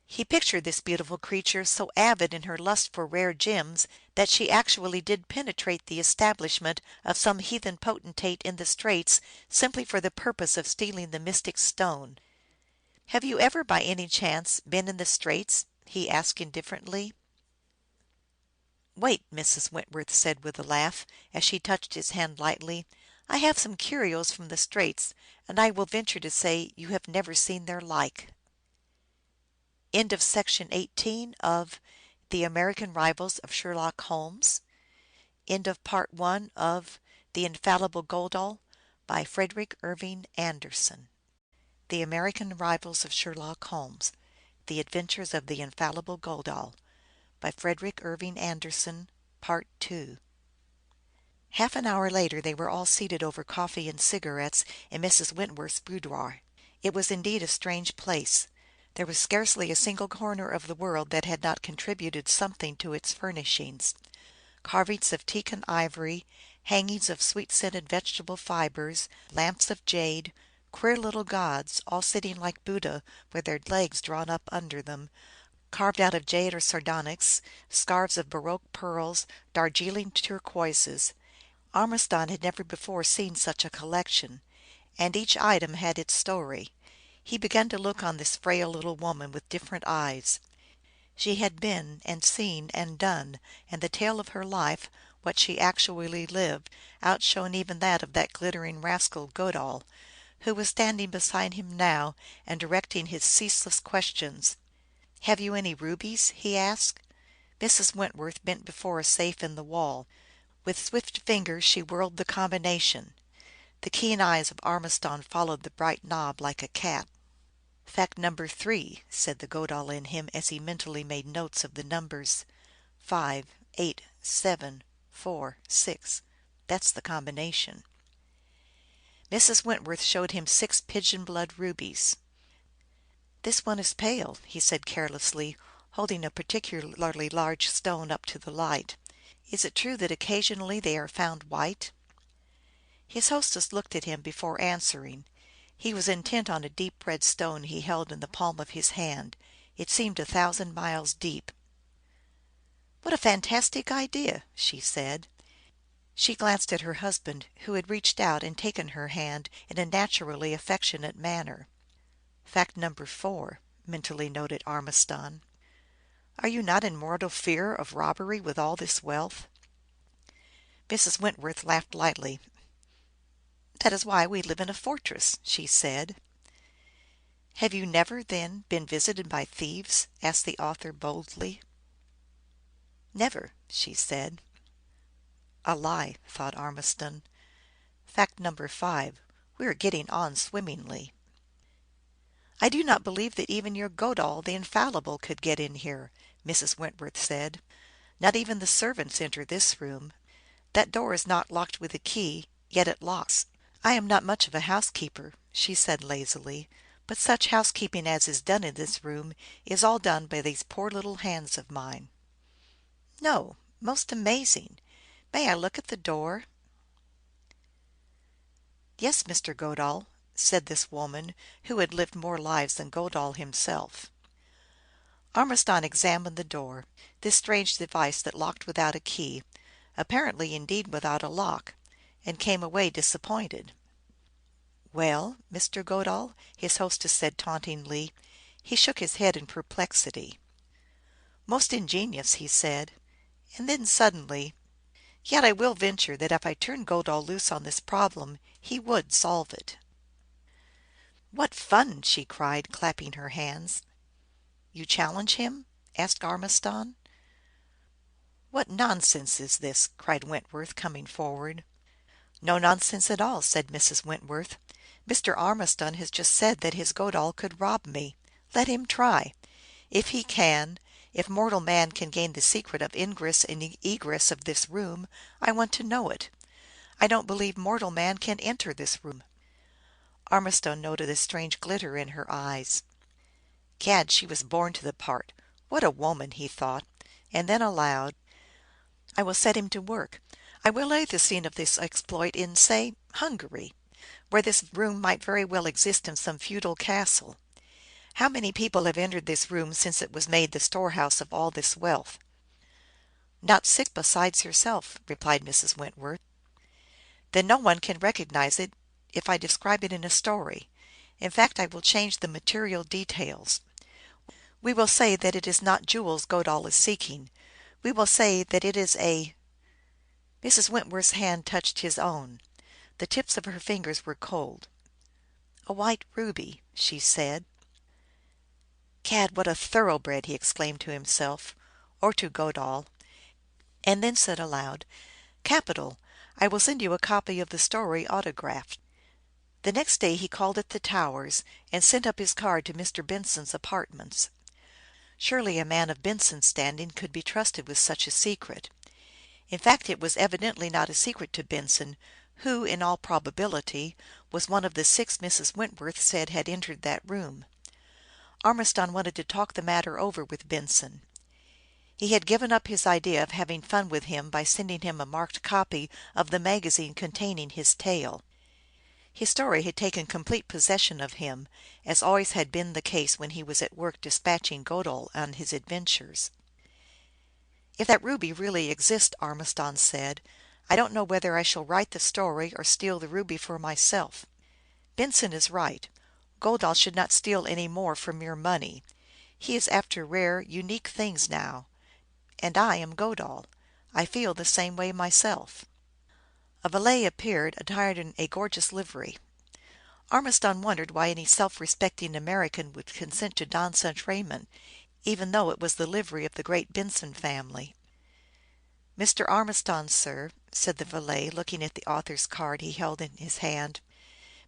He pictured this beautiful creature so avid in her lust for rare gems that she actually did penetrate the establishment of some heathen potentate in the Straits simply for the purpose of stealing the mystic stone. " Have you ever, by any chance, been in the Straits?" he asked indifferently. " Wait," Mrs. Wentworth said with a laugh, as she touched his hand lightly. " I have some curios from the Straits, and I will venture to say you have never seen their like." End of Section 18 of The American Rivals of Sherlock Holmes. End of Part 1 of The Infallible Godal by Frederick Irving Anderson. The American Rivals of Sherlock Holmes. The Adventures of the Infallible Godal by Frederick Irving Anderson. Part 2. Half an hour later they were all seated over coffee and cigarettes in Mrs. Wentworth's boudoir. It was indeed a strange place. There was scarcely a single corner of the world that had not contributed something to its furnishings. Carvings of teak and ivory, hangings of sweet-scented vegetable fibers, lamps of jade, queer little gods, all sitting like Buddha with their legs drawn up under them, carved out of jade or sardonyx, scarves of baroque pearls, Darjeeling turquoises. Armiston had never before seen such a collection, and each item had its story. He began to look on this frail little woman with different eyes. She had been, and seen, and done, and the tale of her life, what she actually lived, outshone even that of that glittering rascal Godal, who was standing beside him now and directing his ceaseless questions. " Have you any rubies? " he asked. Mrs. Wentworth bent before a safe in the wall. With swift fingers she whirled the combination. The keen eyes of Armiston followed the bright knob like a cat. " Fact number 3," said the Godal in him as he mentally made notes of the numbers. 5, 8, 7, 4, 6. That's the combination. Mrs. Wentworth showed him 6 pigeon blood rubies. " This one is pale," he said carelessly, holding a particularly large stone up to the light. " Is it true that occasionally they are found white?" His hostess looked at him before answering. He was intent on a deep red stone he held in the palm of his hand. It seemed 1,000 miles deep. "What a fantastic idea!" she said. She glanced at her husband, who had reached out and taken her hand in a naturally affectionate manner. Fact number 4, mentally noted Ormiston. Are you not in mortal fear of robbery with all this wealth? Mrs. Wentworth laughed lightly. "That is why we live in a fortress," she said. "Have you never, then, been visited by thieves?" asked the author boldly. "Never," she said. A lie, thought Ormiston. Fact number 5. We are getting on swimmingly. "I do not believe that even your Godall the Infallible could get in here," Mrs. Wentworth said. "Not even the servants enter this room. That door is not locked with a key, yet it locks. I am not much of a housekeeper," she said lazily, "but such housekeeping as is done in this room is all done by these poor little hands of mine." "No, most amazing! May I look at the door?" "Yes, Mr. Godall," said this woman, who had lived more lives than Godall himself. Ormiston examined the door, this strange device that locked without a key, apparently indeed without a lock, and came away disappointed. "Well, Mr. Godall?" his hostess said tauntingly. He shook his head in perplexity. "Most ingenious," he said, and then suddenly, "Yet I will venture that if I turned Godall loose on this problem he would solve it." "What fun!" she cried, clapping her hands. "You challenge him?" asked Ormiston. "What nonsense is this?" cried Wentworth, coming forward. "No nonsense at all," said Mrs. Wentworth. "Mr. Ormiston has just said that his Godall could rob me. Let him try. If he can, if mortal man can gain the secret of ingress and egress of this room, I want to know it. I don't believe mortal man can enter this room." Ormiston noted a strange glitter in her eyes. "Gad, she was born to the part. What a woman!" he thought, and then aloud, "I will set him to work. I will lay the scene of this exploit in, say, Hungary, where this room might very well exist in some feudal castle. How many people have entered this room since it was made the storehouse of all this wealth?" "Not six besides yourself," replied Mrs. Wentworth. "Then no one can recognize it if I describe it in a story. In fact, I will change the material details. We will say that it is not jewels Godall is seeking. We will say that it is a " Mrs. Wentworth's hand touched his own. The tips of her fingers were cold. "A white ruby," she said. "Gad, what a thoroughbred!" he exclaimed to himself, or to Godall, and then said aloud, "Capital! I will send you a copy of the story autographed." The next day he called at the Towers, and sent up his card to Mr. Benson's apartments. Surely a man of Benson's standing could be trusted with such a secret. In fact, it was evidently not a secret to Benson, who, in all probability, was one of the 6 Mrs. Wentworth said had entered that room. Ormiston wanted to talk the matter over with Benson. He had given up his idea of having fun with him by sending him a marked copy of the magazine containing his tale. His story had taken complete possession of him, as always had been the case when he was at work dispatching Godall on his adventures. "If that ruby really exists," Ormiston said, "I don't know whether I shall write the story or steal the ruby for myself. Benson is right. Godall should not steal any more for mere money. He is after rare, unique things now. And I am Godall. I feel the same way myself." A valet appeared, attired in a gorgeous livery. Ormiston wondered why any self-respecting American would consent to don such raiment, even though it was the livery of the great Benson family. "Mr. Ormiston, sir," said the valet, looking at the author's card he held in his hand.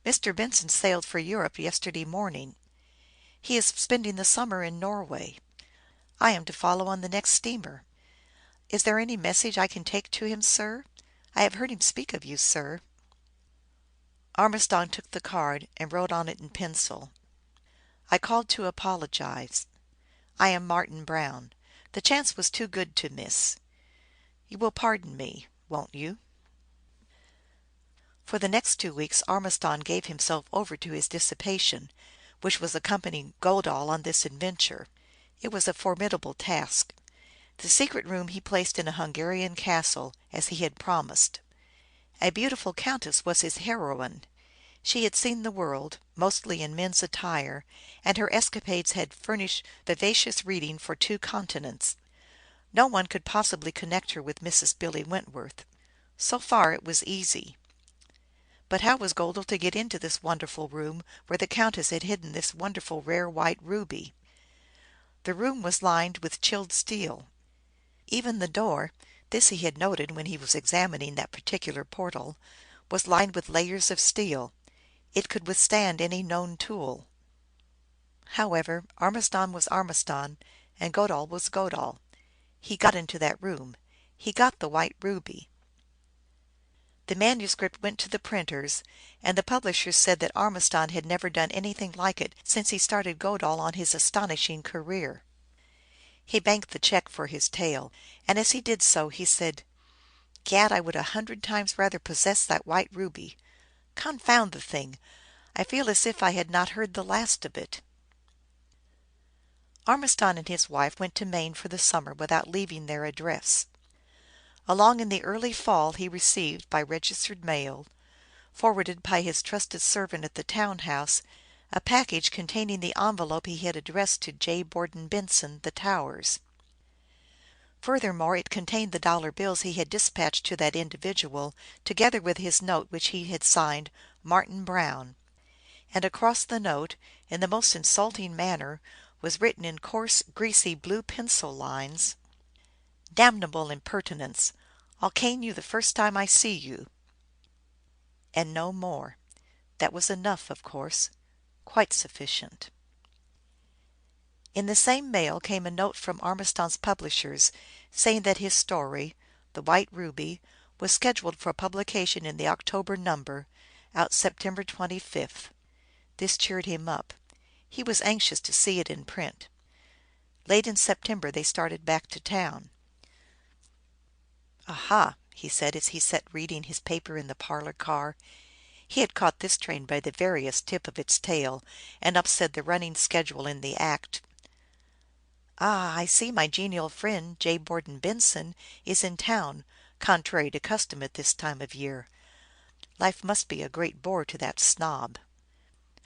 "Mr. Benson sailed for Europe yesterday morning. He is spending the summer in Norway. I am to follow on the next steamer. Is there any message I can take to him, sir? I have heard him speak of you, sir." Ormiston took the card and wrote on it in pencil, "I called to apologize. I am Martin Brown. The chance was too good to miss. You will pardon me, won't you?" For the next 2 weeks Ormiston gave himself over to his dissipation, which was accompanying Godall on this adventure. It was a formidable task. The secret room he placed in a Hungarian castle, as he had promised. A beautiful countess was his heroine. She had seen the world, mostly in men's attire, and her escapades had furnished vivacious reading for 2 continents. No one could possibly connect her with Mrs. Billy Wentworth. So far it was easy. But how was Godel to get into this wonderful room where the countess had hidden this wonderful rare white ruby? The room was lined with chilled steel. Even the door, this he had noted when he was examining that particular portal, was lined with layers of steel. It could withstand any known tool. However, Armiston was Armiston, and Godal was Godal. He got into that room. He got the white ruby. The manuscript went to the printers, and the publishers said that Armiston had never done anything like it since he started Godal on his astonishing career. He banked the check for his tale, and as he did so he said, " Gad, I would 100 times rather possess that white ruby. Confound the thing! I feel as if I had not heard the last of it." Armiston and his wife went to Maine for the summer without leaving their address. Along in the early fall he received, by registered mail, forwarded by his trusted servant at the town house, a package containing the envelope he had addressed to J. Borden Benson, The Towers. Furthermore, it contained the dollar bills he had dispatched to that individual, together with his note which he had signed Martin Brown. And across the note, in the most insulting manner, was written in coarse, greasy blue pencil lines, " Damnable impertinence! I'll cane you the first time I see you." And no more. That was enough, of course, quite sufficient. In the same mail came a note from Armiston's publishers, saying that his story, The White Ruby, was scheduled for publication in the October number, out September 25th. This cheered him up. He was anxious to see it in print. Late in September they started back to town. "Aha!" he said, as he sat reading his paper in the parlor car. He had caught this train by the veriest tip of its tail, and upset the running schedule in the act. "Ah, I see my genial friend, J. Borden Benson, is in town, contrary to custom at this time of year. Life must be a great bore to that snob."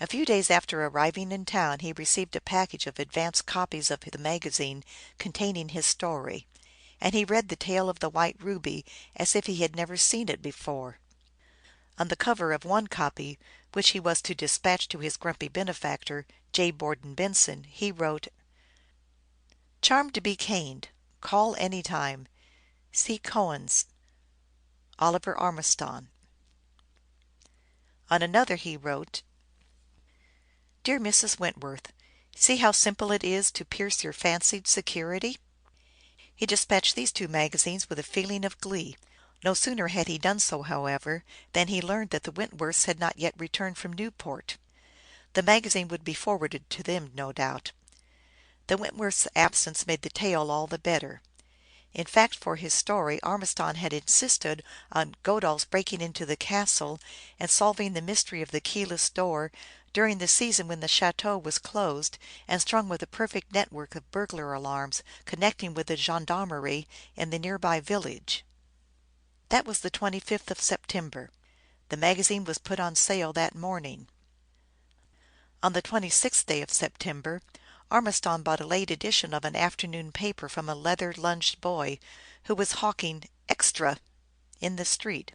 A few days after arriving in town he received a package of advance copies of the magazine containing his story, and he read the tale of the white ruby as if he had never seen it before. On the cover of one copy, which he was to dispatch to his grumpy benefactor, J. Borden Benson, he wrote, "Charmed to be caned. Call any time. C. Cohens. Oliver Armiston." On another he wrote, "Dear Mrs. Wentworth, see how simple it is to pierce your fancied security." He dispatched these 2 magazines with a feeling of glee. No sooner had he done so, however, than he learned that the Wentworths had not yet returned from Newport. The magazine would be forwarded to them, no doubt. The Wentworths' absence made the tale all the better. In fact, for his story, Armiston had insisted on Godal's breaking into the castle and solving the mystery of the keyless door during the season when the chateau was closed and strung with a perfect network of burglar alarms connecting with the gendarmerie in the nearby village. That was the 25th of September. The magazine was put on sale that morning. On the 26th day of September, Armiston bought a late edition of an afternoon paper from a leather-lunged boy who was hawking "Extra" in the street.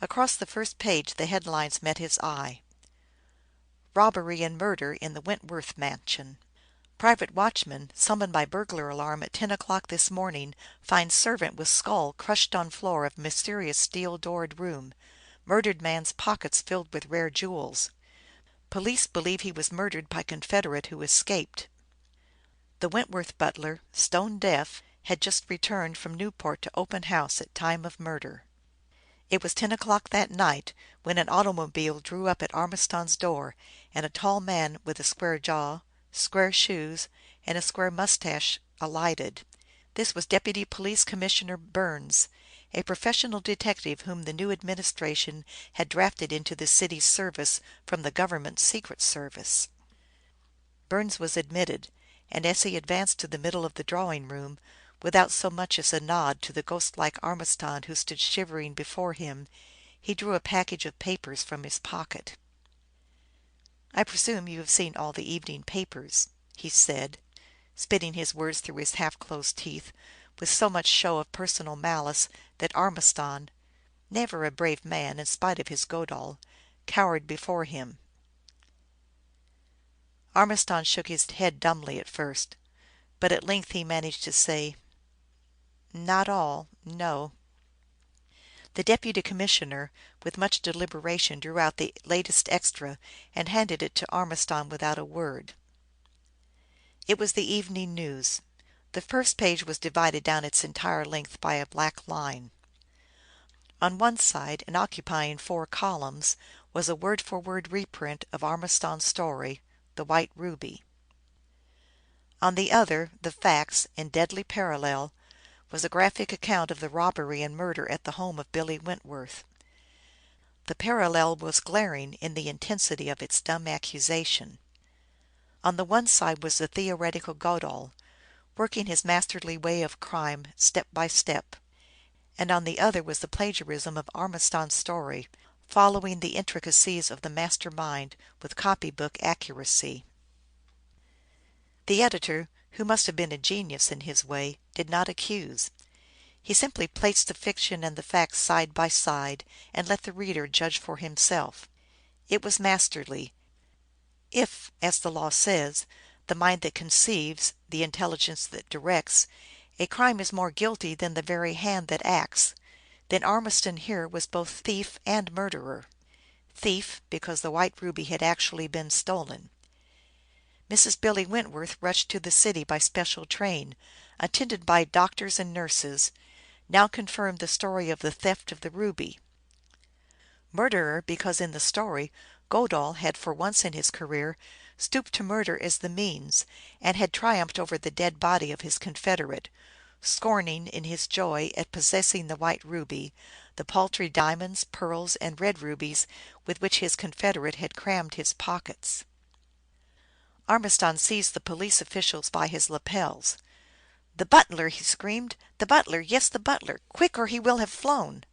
Across the first page the headlines met his eye: "Robbery and Murder in the Wentworth Mansion." "Private watchman summoned by burglar alarm at 10 o'clock this morning finds servant with skull crushed on floor of mysterious steel-doored room. Murdered man's pockets filled with rare jewels. Police believe he was murdered by confederate who escaped." The Wentworth butler, stone deaf, had just returned from Newport to open house at time of murder. It was 10 o'clock that night when an automobile drew up at Armiston's door, and a tall man with a square jaw, square shoes, and a square mustache alighted. This was Deputy Police Commissioner Burns, a professional detective whom the new administration had drafted into the city's service from the government secret service. Burns was admitted, and as he advanced to the middle of the drawing room, Without so much as a nod to the ghost-like Ormiston who stood shivering before him, he drew a package of papers from his pocket. " I presume you have seen all the evening papers," he said, spitting his words through his half-closed teeth, with so much show of personal malice that Ormiston, never a brave man in spite of his Godal, cowered before him. Ormiston shook his head dumbly at first, but at length he managed to say, " Not all, no." The deputy commissioner with much deliberation drew out the latest extra and handed it to Ormiston without a word. It was the Evening News. The first page was divided down its entire length by a black line. On one side, and occupying 4 columns, was a word-for-word reprint of Ormiston's story, The White Ruby. On the other, the facts, in deadly parallel, was a graphic account of the robbery and murder at the home of Billy Wentworth. The parallel was glaring in the intensity of its dumb accusation. On the one side was the theoretical Godal, working his masterly way of crime step by step, and on the other was the plagiarism of Ormiston's story, following the intricacies of the master mind with copybook accuracy. The editor, who must have been a genius in his way, did not accuse. He simply placed the fiction and the facts side by side, and let the reader judge for himself. It was masterly. If, as the law says, the mind that conceives, the intelligence that directs, a crime is more guilty than the very hand that acts, then Ormiston here was both thief and murderer. Thief, because the white ruby had actually been stolen. Mrs. Billy Wentworth rushed to the city by special train, attended by doctors and nurses, now confirmed the story of the theft of the ruby. Murderer, because in the story Godal had for once in his career stooped to murder as the means, and had triumphed over the dead body of his confederate, scorning, in his joy at possessing the white ruby, the paltry diamonds, pearls, and red rubies with which his confederate had crammed his pockets. Ormiston seized the police officials by his lapels. " The butler !" he screamed. " The butler ! Yes, the butler ! Quick, or he will have flown !"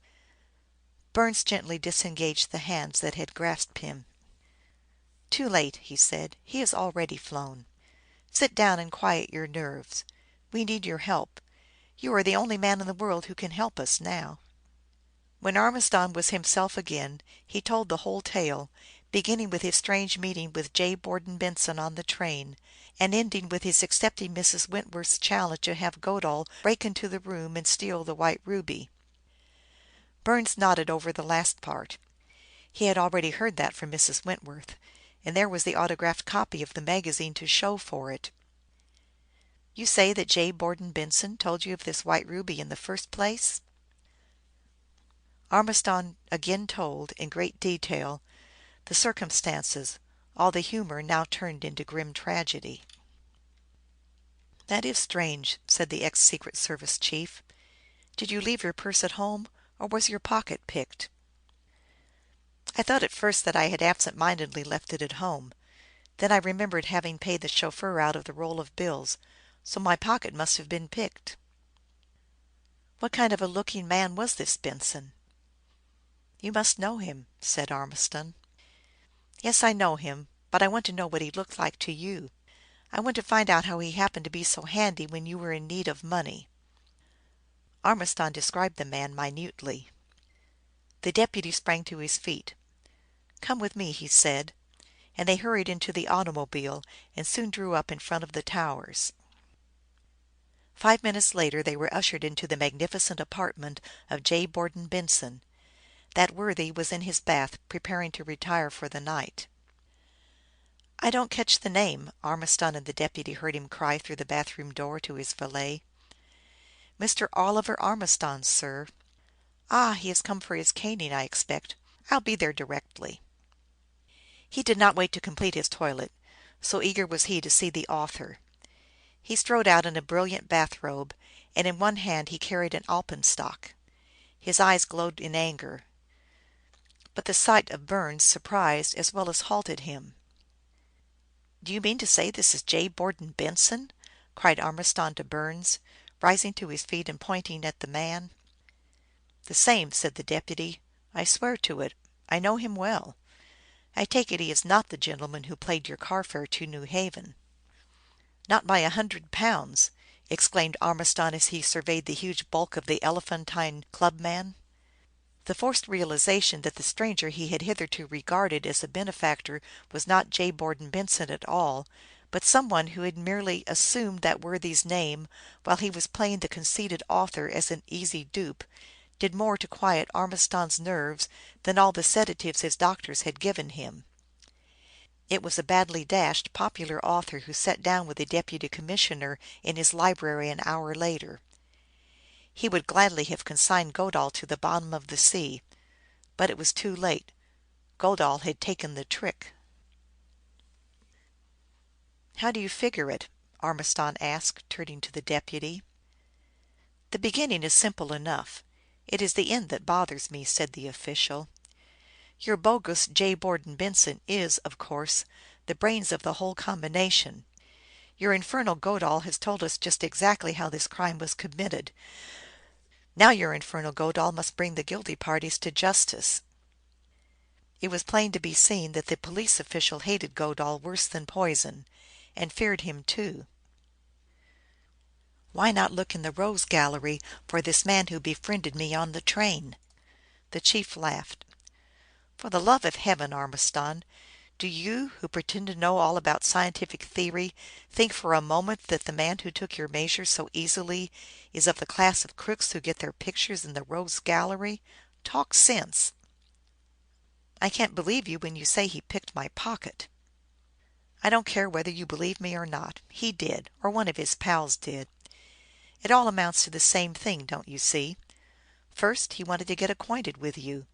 Burns gently disengaged the hands that had grasped him. " Too late," he said. " He has already flown. Sit down and quiet your nerves. We need your help. You are the only man in the world who can help us now." When Ormiston was himself again, he told the whole tale, beginning with his strange meeting with J. Borden Benson on the train, and ending with his accepting Mrs. Wentworth s challenge to have Godal break into the room and steal the white ruby. Burns nodded over the last part. He had already heard that from Mrs. Wentworth, and there was the autographed copy of the magazine to show for it. " You say that J. Borden Benson told you of this white ruby in the first place?" Ormiston again told, in great detail, the circumstances, all the humor now turned into grim tragedy. " That is strange," said the ex Secret Service chief. " Did you leave your purse at home, or was your pocket picked?" " I thought at first that I had absent mindedly left it at home. Then I remembered having paid the chauffeur out of the roll of bills, so my pocket must have been picked." " What kind of a looking man was this Benson?" " You must know him," said Ormiston. " Yes, I know him, but I want to know what he looked like to you. I want to find out how he happened to be so handy when you were in need of money." Ormiston described the man minutely. The deputy sprang to his feet. " Come with me," he said, and they hurried into the automobile, and soon drew up in front of the Towers. 5 minutes later they were ushered into the magnificent apartment of J. Borden Benson. That worthy was in his bath, preparing to retire for the night. " I don't catch the name," Ormiston and the deputy heard him cry through the bathroom door to his valet. " Mr. Oliver Ormiston, sir." " Ah, he has come for his caning, I expect. I'll be there directly." He did not wait to complete his toilet, so eager was he to see the author. He strode out in a brilliant bath robe, and in one hand he carried an alpenstock. His eyes glowed in anger. But the sight of Burns surprised as well as halted him. " Do you mean to say this is J. Borden Benson ?" cried Ormiston to Burns, rising to his feet and pointing at the man. " The same," said the deputy. " I swear to it. I know him well. I take it he is not the gentleman who paid your car fare to New Haven." " Not by £100 !" exclaimed Ormiston, as he surveyed the huge bulk of the elephantine clubman. The forced realization that the stranger he had hitherto regarded as a benefactor was not J. Borden Benson at all, but some one who had merely assumed that worthy s name while he was playing the conceited author as an easy dupe, did more to quiet Ormiston s nerves than all the sedatives his doctors had given him. It was a badly dashed, popular author who sat down with the deputy commissioner in his library an hour later. He would gladly have consigned Godal to the bottom of the sea, but it was too late. Godal had taken the trick. " How do you figure it? " Ormiston asked, turning to the deputy. " The beginning is simple enough. It is the end that bothers me," said the official. " Your bogus J. Borden Benson is, of course, the brains of the whole combination. Your infernal Godal has told us just exactly how this crime was committed. Now your infernal Godal must bring the guilty parties to justice." It was plain to be seen that the police official hated Godal worse than poison, and feared him too. " Why not look in the Rose Gallery for this man who befriended me on the train?" The chief laughed. " For the love of Heaven, Ormiston, do you, who pretend to know all about scientific theory, think for a moment that the man who took your measure so easily is of the class of crooks who get their pictures in the Rose Gallery? Talk sense." " I can t believe you when you say he picked my pocket." " I don t care whether you believe me or not. He did, or one of his pals did. It all amounts to the same thing, don t you see? First, he wanted to get acquainted with you.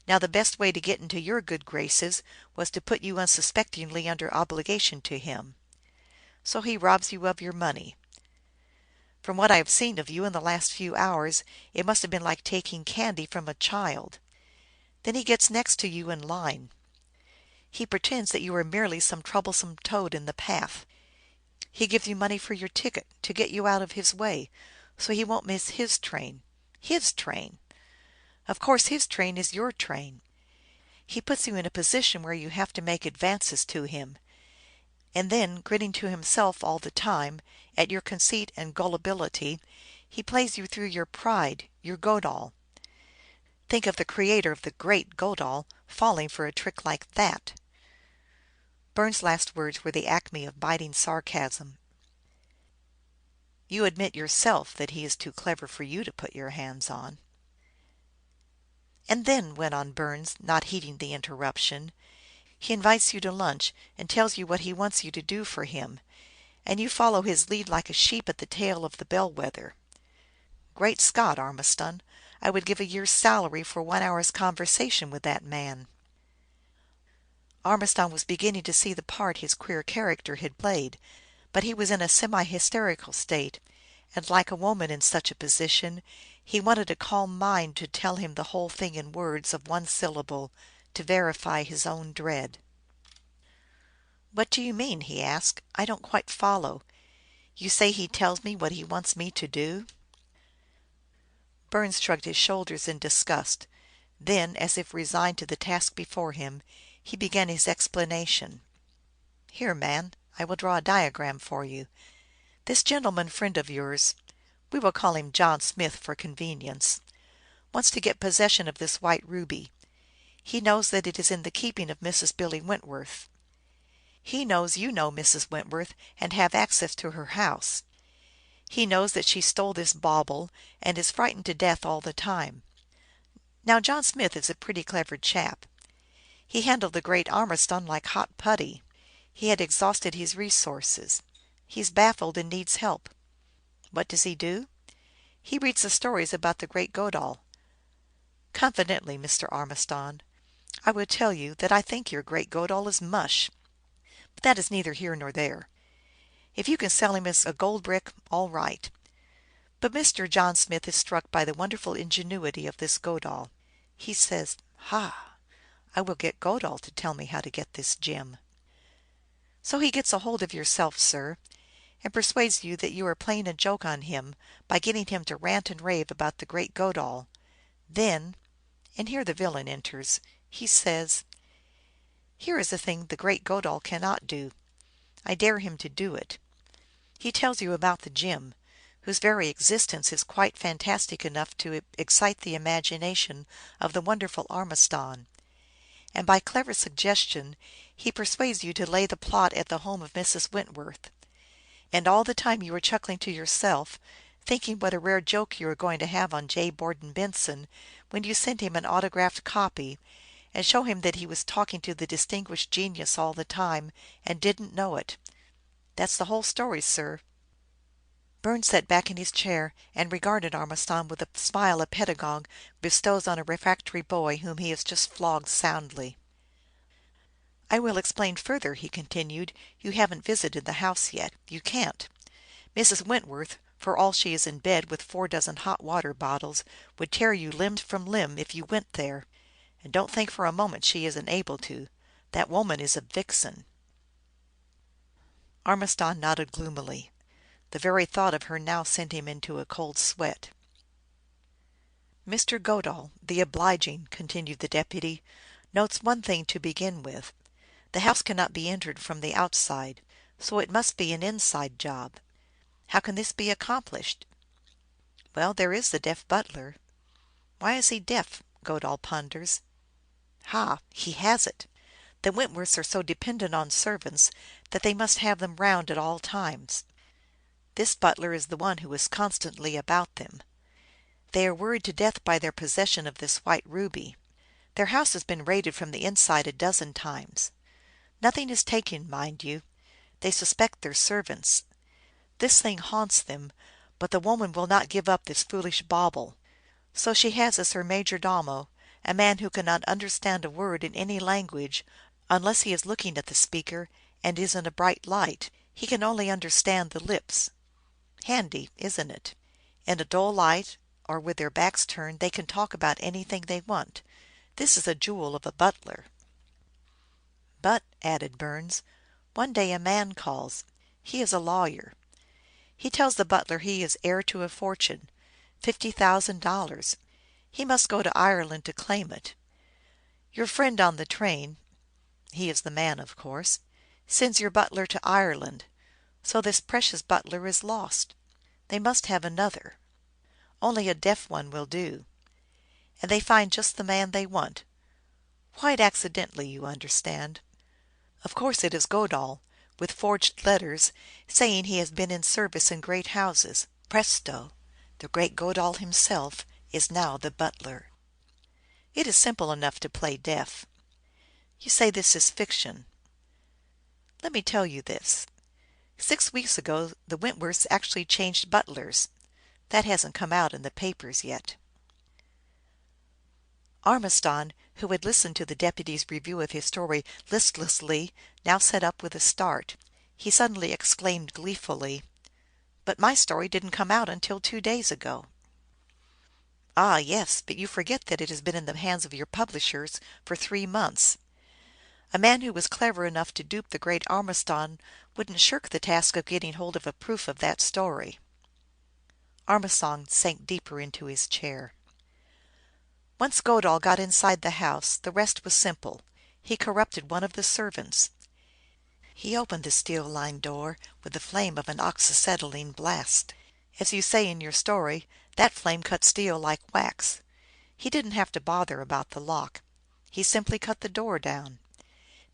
Now the best way to get into your good graces was to put you unsuspectingly under obligation to him. So he robs you of your money. From what I have seen of you in the last few hours it must have been like taking candy from a child. Then he gets next to you in line. He pretends that you are merely some troublesome toad in the path. He gives you money for your ticket, to get you out of his way, so he won t miss his train. His train! Of course his train is your train. He puts you in a position where you have to make advances to him. And then, grinning to himself all the time at your conceit and gullibility, he plays you through your pride, your Godal. Think of the creator of the great Godal falling for a trick like that!" Burns' last words were the acme of biting sarcasm. " You admit yourself that he is too clever for you to put your hands on." "And then," went on Burns, not heeding the interruption, "he invites you to lunch, and tells you what he wants you to do for him, and you follow his lead like a sheep at the tail of the bell wether. Great Scott, Ormiston, I would give a year's salary for 1 hour's conversation with that man." Ormiston was beginning to see the part his queer character had played, but he was in a semi hysterical state, and, like a woman in such a position, he wanted a calm mind to tell him the whole thing in words of one syllable, to verify his own dread. " What do you mean ?" he asked. " I don t quite follow. You say he tells me what he wants me to do?" Burns shrugged his shoulders in disgust. Then, as if resigned to the task before him, he began his explanation. " Here, man, I will draw a diagram for you. This gentleman friend of yours, we will call him John Smith for convenience, wants to get possession of this white ruby. He knows that it is in the keeping of Mrs. Billy Wentworth. He knows you know Mrs. Wentworth and have access to her house. He knows that she stole this bauble, and is frightened to death all the time. Now John Smith is a pretty clever chap. He handled the great Ormiston like hot putty. He had exhausted his resources. He is baffled and needs help. What does he do? He reads the stories about the great Godal. Confidently, Mr. Ormiston, I will tell you that I think your great Godal is mush. But that is neither here nor there. If you can sell him as a gold brick, all right. But Mr. John Smith is struck by the wonderful ingenuity of this Godal. He says, * Ha! I will get Godal to tell me how to get this gem.' So he gets a hold of yourself, sir, and persuades you that you are playing a joke on him by getting him to rant and rave about the great Godal. Then, and here the villain enters, he says, " Here is a thing the great Godal cannot do. I dare him to do it." He tells you about the gem, whose very existence is quite fantastic enough to excite the imagination of the wonderful Ormiston, and by clever suggestion he persuades you to lay the plot at the home of Mrs. Wentworth. And all the time you are chuckling to yourself, thinking what a rare joke you are going to have on J. Borden Benson when you send him an autographed copy, and show him that he was talking to the distinguished genius all the time, and didn't know it. That's the whole story, sir. Burns sat back in his chair and regarded Ormiston with the smile a pedagogue bestows on a refractory boy whom he has just flogged soundly. " I will explain further," he continued. " You haven't visited the house yet. You can't. Mrs. Wentworth, for all she is in bed with 4 dozen hot water bottles, would tear you limb from limb if you went there. And don't think for a moment she isn't able to. That woman is a vixen." Ormiston nodded gloomily. The very thought of her now sent him into a cold sweat. " Mr. Godal, the obliging," continued the deputy, " notes one thing to begin with. The house cannot be entered from the outside, so it must be an inside job. How can this be accomplished? Well, there is the deaf butler." " Why is he deaf ?" Godal ponders. " Ha, he has it. The Wentworths are so dependent on servants that they must have them round at all times. This butler is the one who is constantly about them. They are worried to death by their possession of this white ruby. Their house has been raided from the inside a dozen times. Nothing is taken, mind you. They suspect their servants. This thing haunts them, but the woman will not give up this foolish bauble. So she has as her major domo a man who cannot understand a word in any language unless he is looking at the speaker and is in a bright light. He can only understand the lips. Handy, isn't it? In a dull light, or with their backs turned, they can talk about anything they want. This is a jewel of a butler." " But," added Burns, " one day a man calls. He is a lawyer. He tells the butler he is heir to a fortune, $50,000. He must go to Ireland to claim it. Your friend on the train he is the man, of course sends your butler to Ireland. So this precious butler is lost. They must have another. Only a deaf one will do. And they find just the man they want. Quite accidentally, you understand. Of course it is Godal, with forged letters, saying he has been in service in great houses. Presto ! The great Godal himself is now the butler. It is simple enough to play deaf. You say this is fiction. Let me tell you this. 6 weeks ago the Wentworths actually changed butlers. That hasn't come out in the papers yet." Ormiston, who had listened to the deputy's review of his story listlessly, now sat up with a start. He suddenly exclaimed gleefully, " But my story didn't come out until 2 days ago." " Ah, yes, but you forget that it has been in the hands of your publishers for 3 months. A man who was clever enough to dupe the great Ormiston wouldn't shirk the task of getting hold of a proof of that story." Ormiston sank deeper into his chair. " Once Godal got inside the house, the rest was simple. He corrupted one of the servants. He opened the steel lined door with the flame of an oxyacetylene blast. As you say in your story, that flame cut steel like wax. He didn't have to bother about the lock. He simply cut the door down.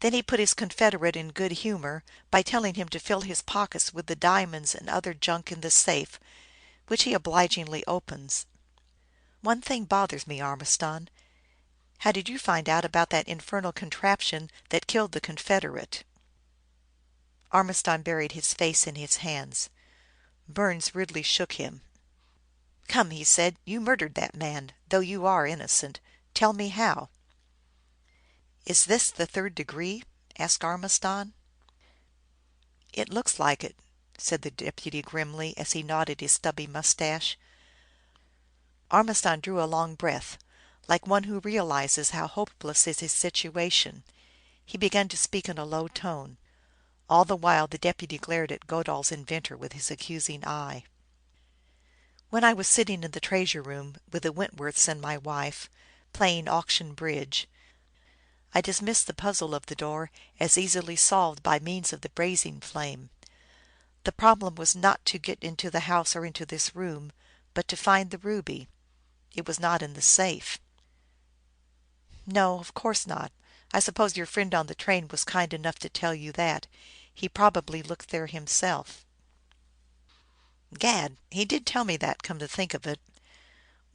Then he put his confederate in good humor by telling him to fill his pockets with the diamonds and other junk in the safe, which he obligingly opens. One thing bothers me, Ormiston. How did you find out about that infernal contraption that killed the confederate?" Ormiston buried his face in his hands. Burns rudely shook him. " Come," he said, " you murdered that man, though you are innocent. Tell me how." " Is this the 3rd degree ?" asked Ormiston. " It looks like it," said the deputy grimly, as he knotted his stubby mustache. Ormiston drew a long breath, like one who realizes how hopeless is his situation. He began to speak in a low tone. All the while the deputy glared at Godal's inventor with his accusing eye. " When I was sitting in the treasure room with the Wentworths and my wife, playing auction bridge, I dismissed the puzzle of the door as easily solved by means of the brazing flame. The problem was not to get into the house or into this room, but to find the ruby. It was not in the safe." " No, of course not. I suppose your friend on the train was kind enough to tell you that. He probably looked there himself." " Gad, he did tell me that, come to think of it.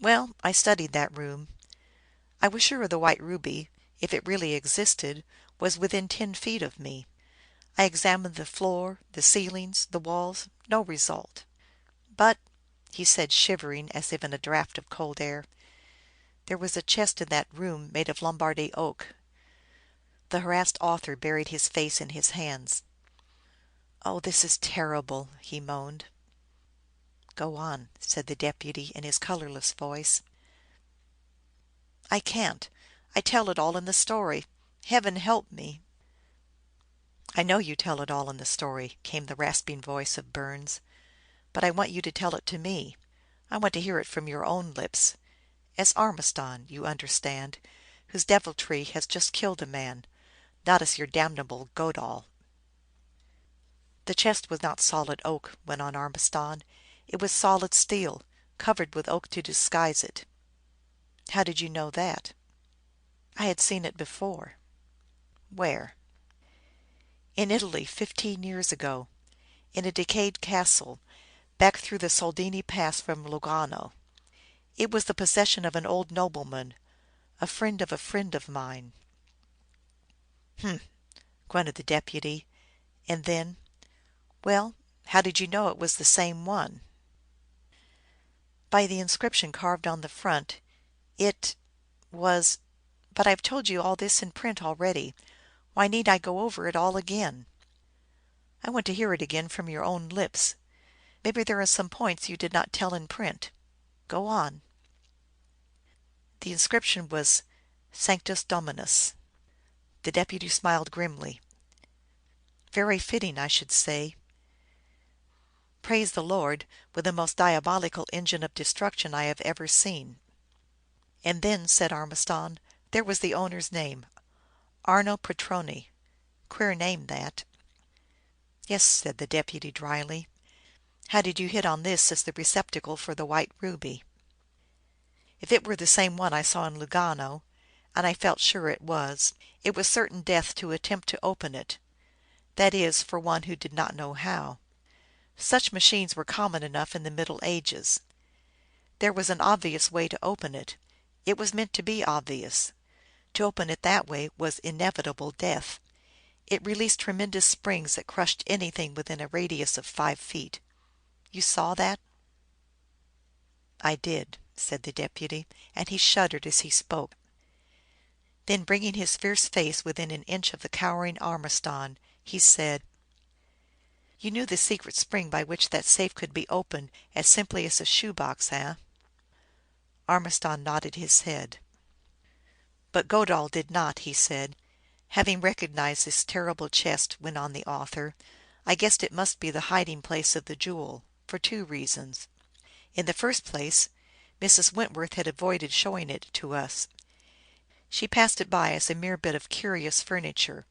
Well, I studied that room. I was sure the white ruby, if it really existed, was within 10 feet of me. I examined the floor, the ceilings, the walls. No result. But," he said, shivering as if in a draught of cold air, " there was a chest in that room made of Lombardy oak." The harassed author buried his face in his hands. " Oh, this is terrible," he moaned. " Go on," said the deputy, in his colorless voice. " I can't. I tell it all in the story. Heaven help me !"" I know you tell it all in the story," came the rasping voice of Burns. " But I want you to tell it to me. I want to hear it from your own lips, as Ormiston, you understand, whose deviltry has just killed a man, not as your damnable Godal." " The chest was not solid oak," went on Ormiston. " It was solid steel, covered with oak to disguise it." " How did you know that ?"" I had seen it before." "Where?" " In Italy, 15 years ago, in a decayed castle, back through the Soldini Pass from Lugano. It was the possession of an old nobleman, a friend of mine." " Hm !" grunted the deputy. And then, " Well, how did you know it was the same one ?"" By the inscription carved on the front. It was But I have told you all this in print already. Why need I go over it all again ?"" I want to hear it again from your own lips. Maybe there are some points you did not tell in print. Go on." " The inscription was Sanctus Dominus." The deputy smiled grimly. " Very fitting, I should say. Praise the Lord, with the most diabolical engine of destruction I have ever seen." " And then," said Ormiston, " there was the owner s name, Arno Petroni. Queer name, that." " Yes," said the deputy, dryly. " How did you hit on this as the receptacle for the white ruby ?"" If it were the same one I saw in Lugano, and I felt sure it was, it was certain death to attempt to open it, that is, for one who did not know how. Such machines were common enough in the Middle Ages. There was an obvious way to open it. It was meant to be obvious. To open it that way was inevitable death. It released tremendous springs that crushed anything within a radius of 5 feet. You saw that?" " I did," said the deputy, and he shuddered as he spoke. Then, bringing his fierce face within an inch of the cowering Ormiston, he said, " You knew the secret spring by which that safe could be opened as simply as a shoe box, eh ?" Ormiston nodded his head. " But Godal did not," he said. " Having recognized this terrible chest," went on the author, " I guessed it must be the hiding place of the jewel, for 2 reasons. In the first place, Mrs. Wentworth had avoided showing it to us. She passed it by as a mere bit of curious furniture.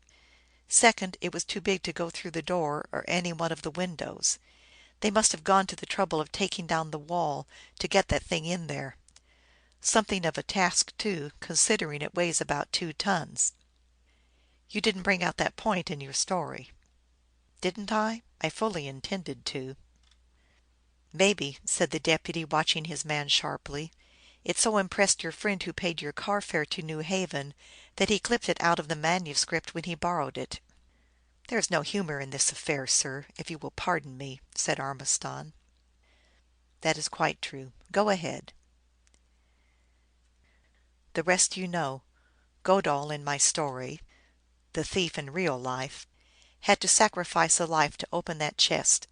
Second, it was too big to go through the door or any one of the windows. They must have gone to the trouble of taking down the wall to get that thing in there. Something of a task, too, considering it weighs about 2 tons. You didn't bring out that point in your story." " Didn't I ? I fully intended to." " Maybe," said the deputy, watching his man sharply, " it so impressed your friend who paid your car fare to New Haven that he clipped it out of the manuscript when he borrowed it." " There is no humor in this affair, sir, if you will pardon me," said Ormiston. " That is quite true. Go ahead." " The rest you know. Godal, in my story the thief in real life had to sacrifice a life to open that chest.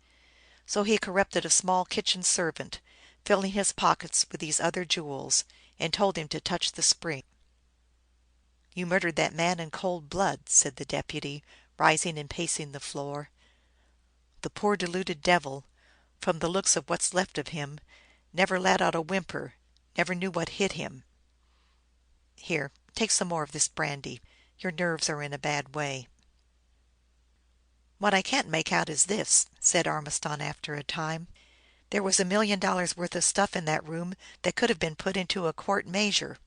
So he corrupted a small kitchen servant, filling his pockets with these other jewels, and told him to touch the spring." " You murdered that man in cold blood," said the deputy, rising and pacing the floor. " The poor deluded devil, from the looks of what s left of him, never let out a whimper, never knew what hit him. Here, take some more of this brandy. Your nerves are in a bad way." " What I can t make out is this," said Ormiston, after a time. " There was $1,000,000 worth of stuff in that room that could have been put into a quart measure.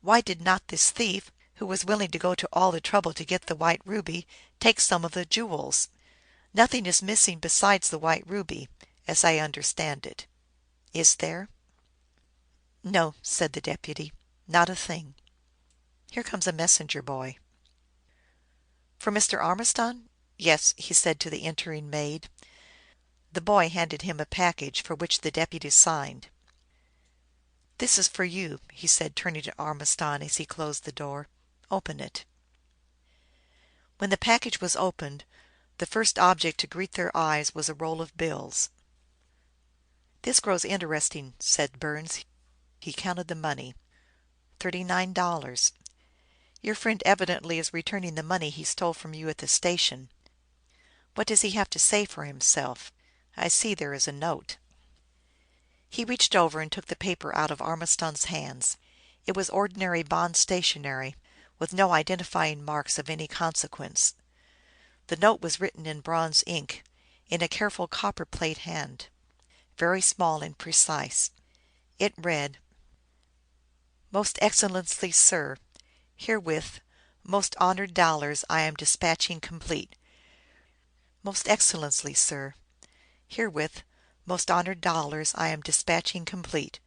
Why did not this thief, who was willing to go to all the trouble to get the white ruby, take some of the jewels? Nothing is missing besides the white ruby, as I understand it. Is there?" " No," said the deputy, " not a thing. Here comes a messenger boy." " For Mr. Ormiston? Yes," he said to the entering maid. The boy handed him a package, for which the deputy signed. " This is for you," he said, turning to Ormiston as he closed the door. " Open it." When the package was opened, the first object to greet their eyes was a roll of bills. " This grows interesting," said Burns. He counted the money. $39. Your friend evidently is returning the money he stole from you at the station. What does he have to say for himself? I see there is a note." He reached over and took the paper out of Ormiston s hands. It was ordinary bond stationery, with no identifying marks of any consequence. The note was written in bronze ink, in a careful copperplate hand, very small and precise. It read: Most Excellency Sir, herewith most honored dollars I am dispatching complete. Most Excellency Sir, herewith most honored dollars I am dispatching complete.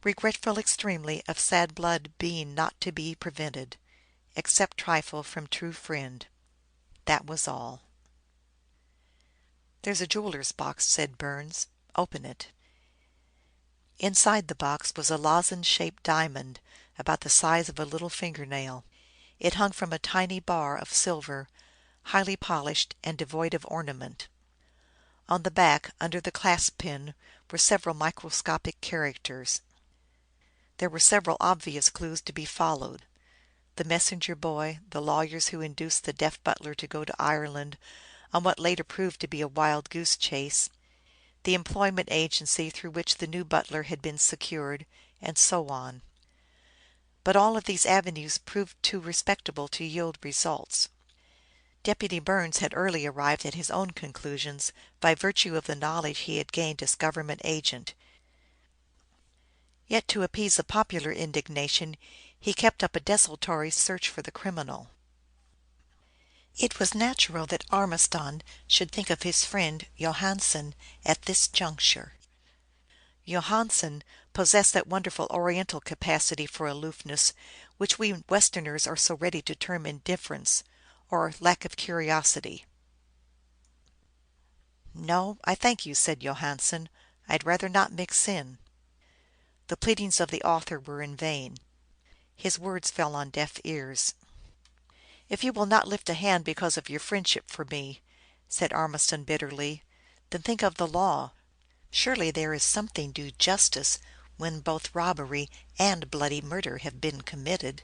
Regretful extremely of sad blood being not to be prevented. Accept trifle from true friend. That was all. There's a jeweler's box, said Burns. Open it. Inside the box was a lozenge-shaped diamond about the size of a little finger-nail. It hung from a tiny bar of silver, highly polished and devoid of ornament. On the back, under the clasp-pin, were several microscopic characters. There were several obvious clues to be followed. The messenger boy, the lawyers who induced the deaf butler to go to Ireland on what later proved to be a wild goose chase, the employment agency through which the new butler had been secured, and so on. But all of these avenues proved too respectable to yield results. Deputy Burns had early arrived at his own conclusions by virtue of the knowledge he had gained as government agent. Yet to appease the popular indignation he kept up a desultory search for the criminal. It was natural that Ormiston should think of his friend Johansen at this juncture. Johansen possessed that wonderful Oriental capacity for aloofness which we Westerners are so ready to term indifference, or lack of curiosity. " No, I thank you," said Johansen. " I'd rather not mix in." The pleadings of the author were in vain. His words fell on deaf ears. " If you will not lift a hand because of your friendship for me," said Ormiston, bitterly, " then think of the law. Surely there is something due justice when both robbery and bloody murder have been committed."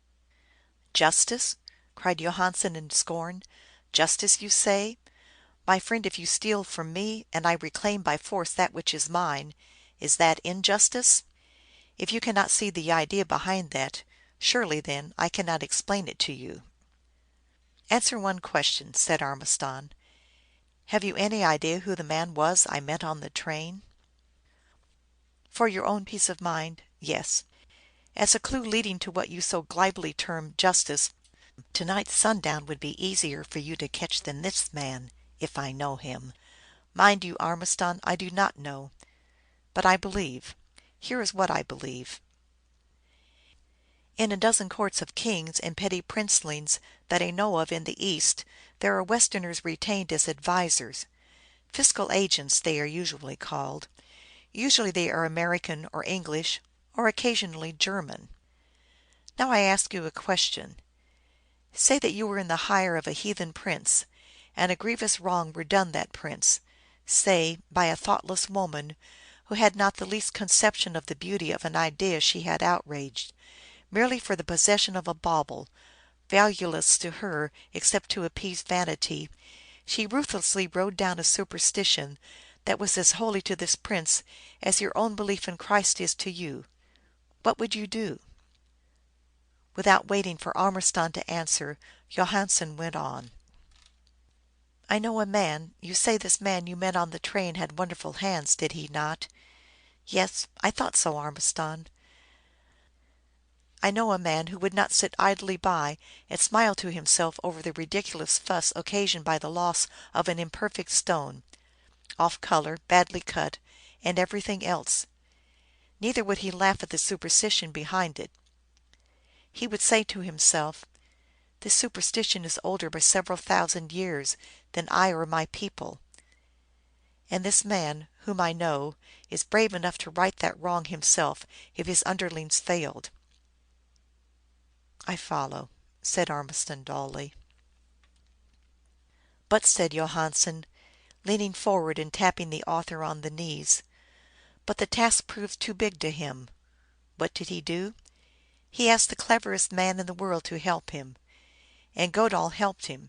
" Justice ?" cried Johansen in scorn. " Justice, you say? My friend, if you steal from me, and I reclaim by force that which is mine, is that injustice? If you cannot see the idea behind that, surely, then, I cannot explain it to you." " Answer one question," said Ormiston. " Have you any idea who the man was I met on the train?" " For your own peace of mind, yes. As a clue leading to what you so glibly term justice, to night's sundown would be easier for you to catch than this man, if I know him. Mind you, Ormiston, I do not know. But I believe. Here is what I believe. In a dozen courts of kings and petty princelings that I know of in the East there are Westerners retained as advisers. Fiscal agents they are usually called. Usually they are American or English, or occasionally German. Now I ask you a question. Say that you were in the hire of a heathen prince, and a grievous wrong were done that prince, say, by a thoughtless woman who had not the least conception of the beauty of an idea she had outraged, merely for the possession of a bauble, valueless to her except to appease vanity, she ruthlessly rode down a superstition that was as holy to this prince as your own belief in Christ is to you. What would you do?" Without waiting for Ormiston to answer, Johansen went on. " I know a man. You say this man you met on the train had wonderful hands, did he not?" " Yes, I thought so, Ormiston." " I know a man who would not sit idly by and smile to himself over the ridiculous fuss occasioned by the loss of an imperfect stone, off color, badly cut, and everything else. Neither would he laugh at the superstition behind it. He would say to himself, * This superstition is older by several thousand years than I or my people. And this man, whom I know, is brave enough to right that wrong himself if his underlings failed." " I follow," said Ormiston, dully. " But," said Johansen, leaning forward and tapping the author on the knees, " but the task proved too big to him. What did he do? He asked the cleverest man in the world to help him. And Godal helped him.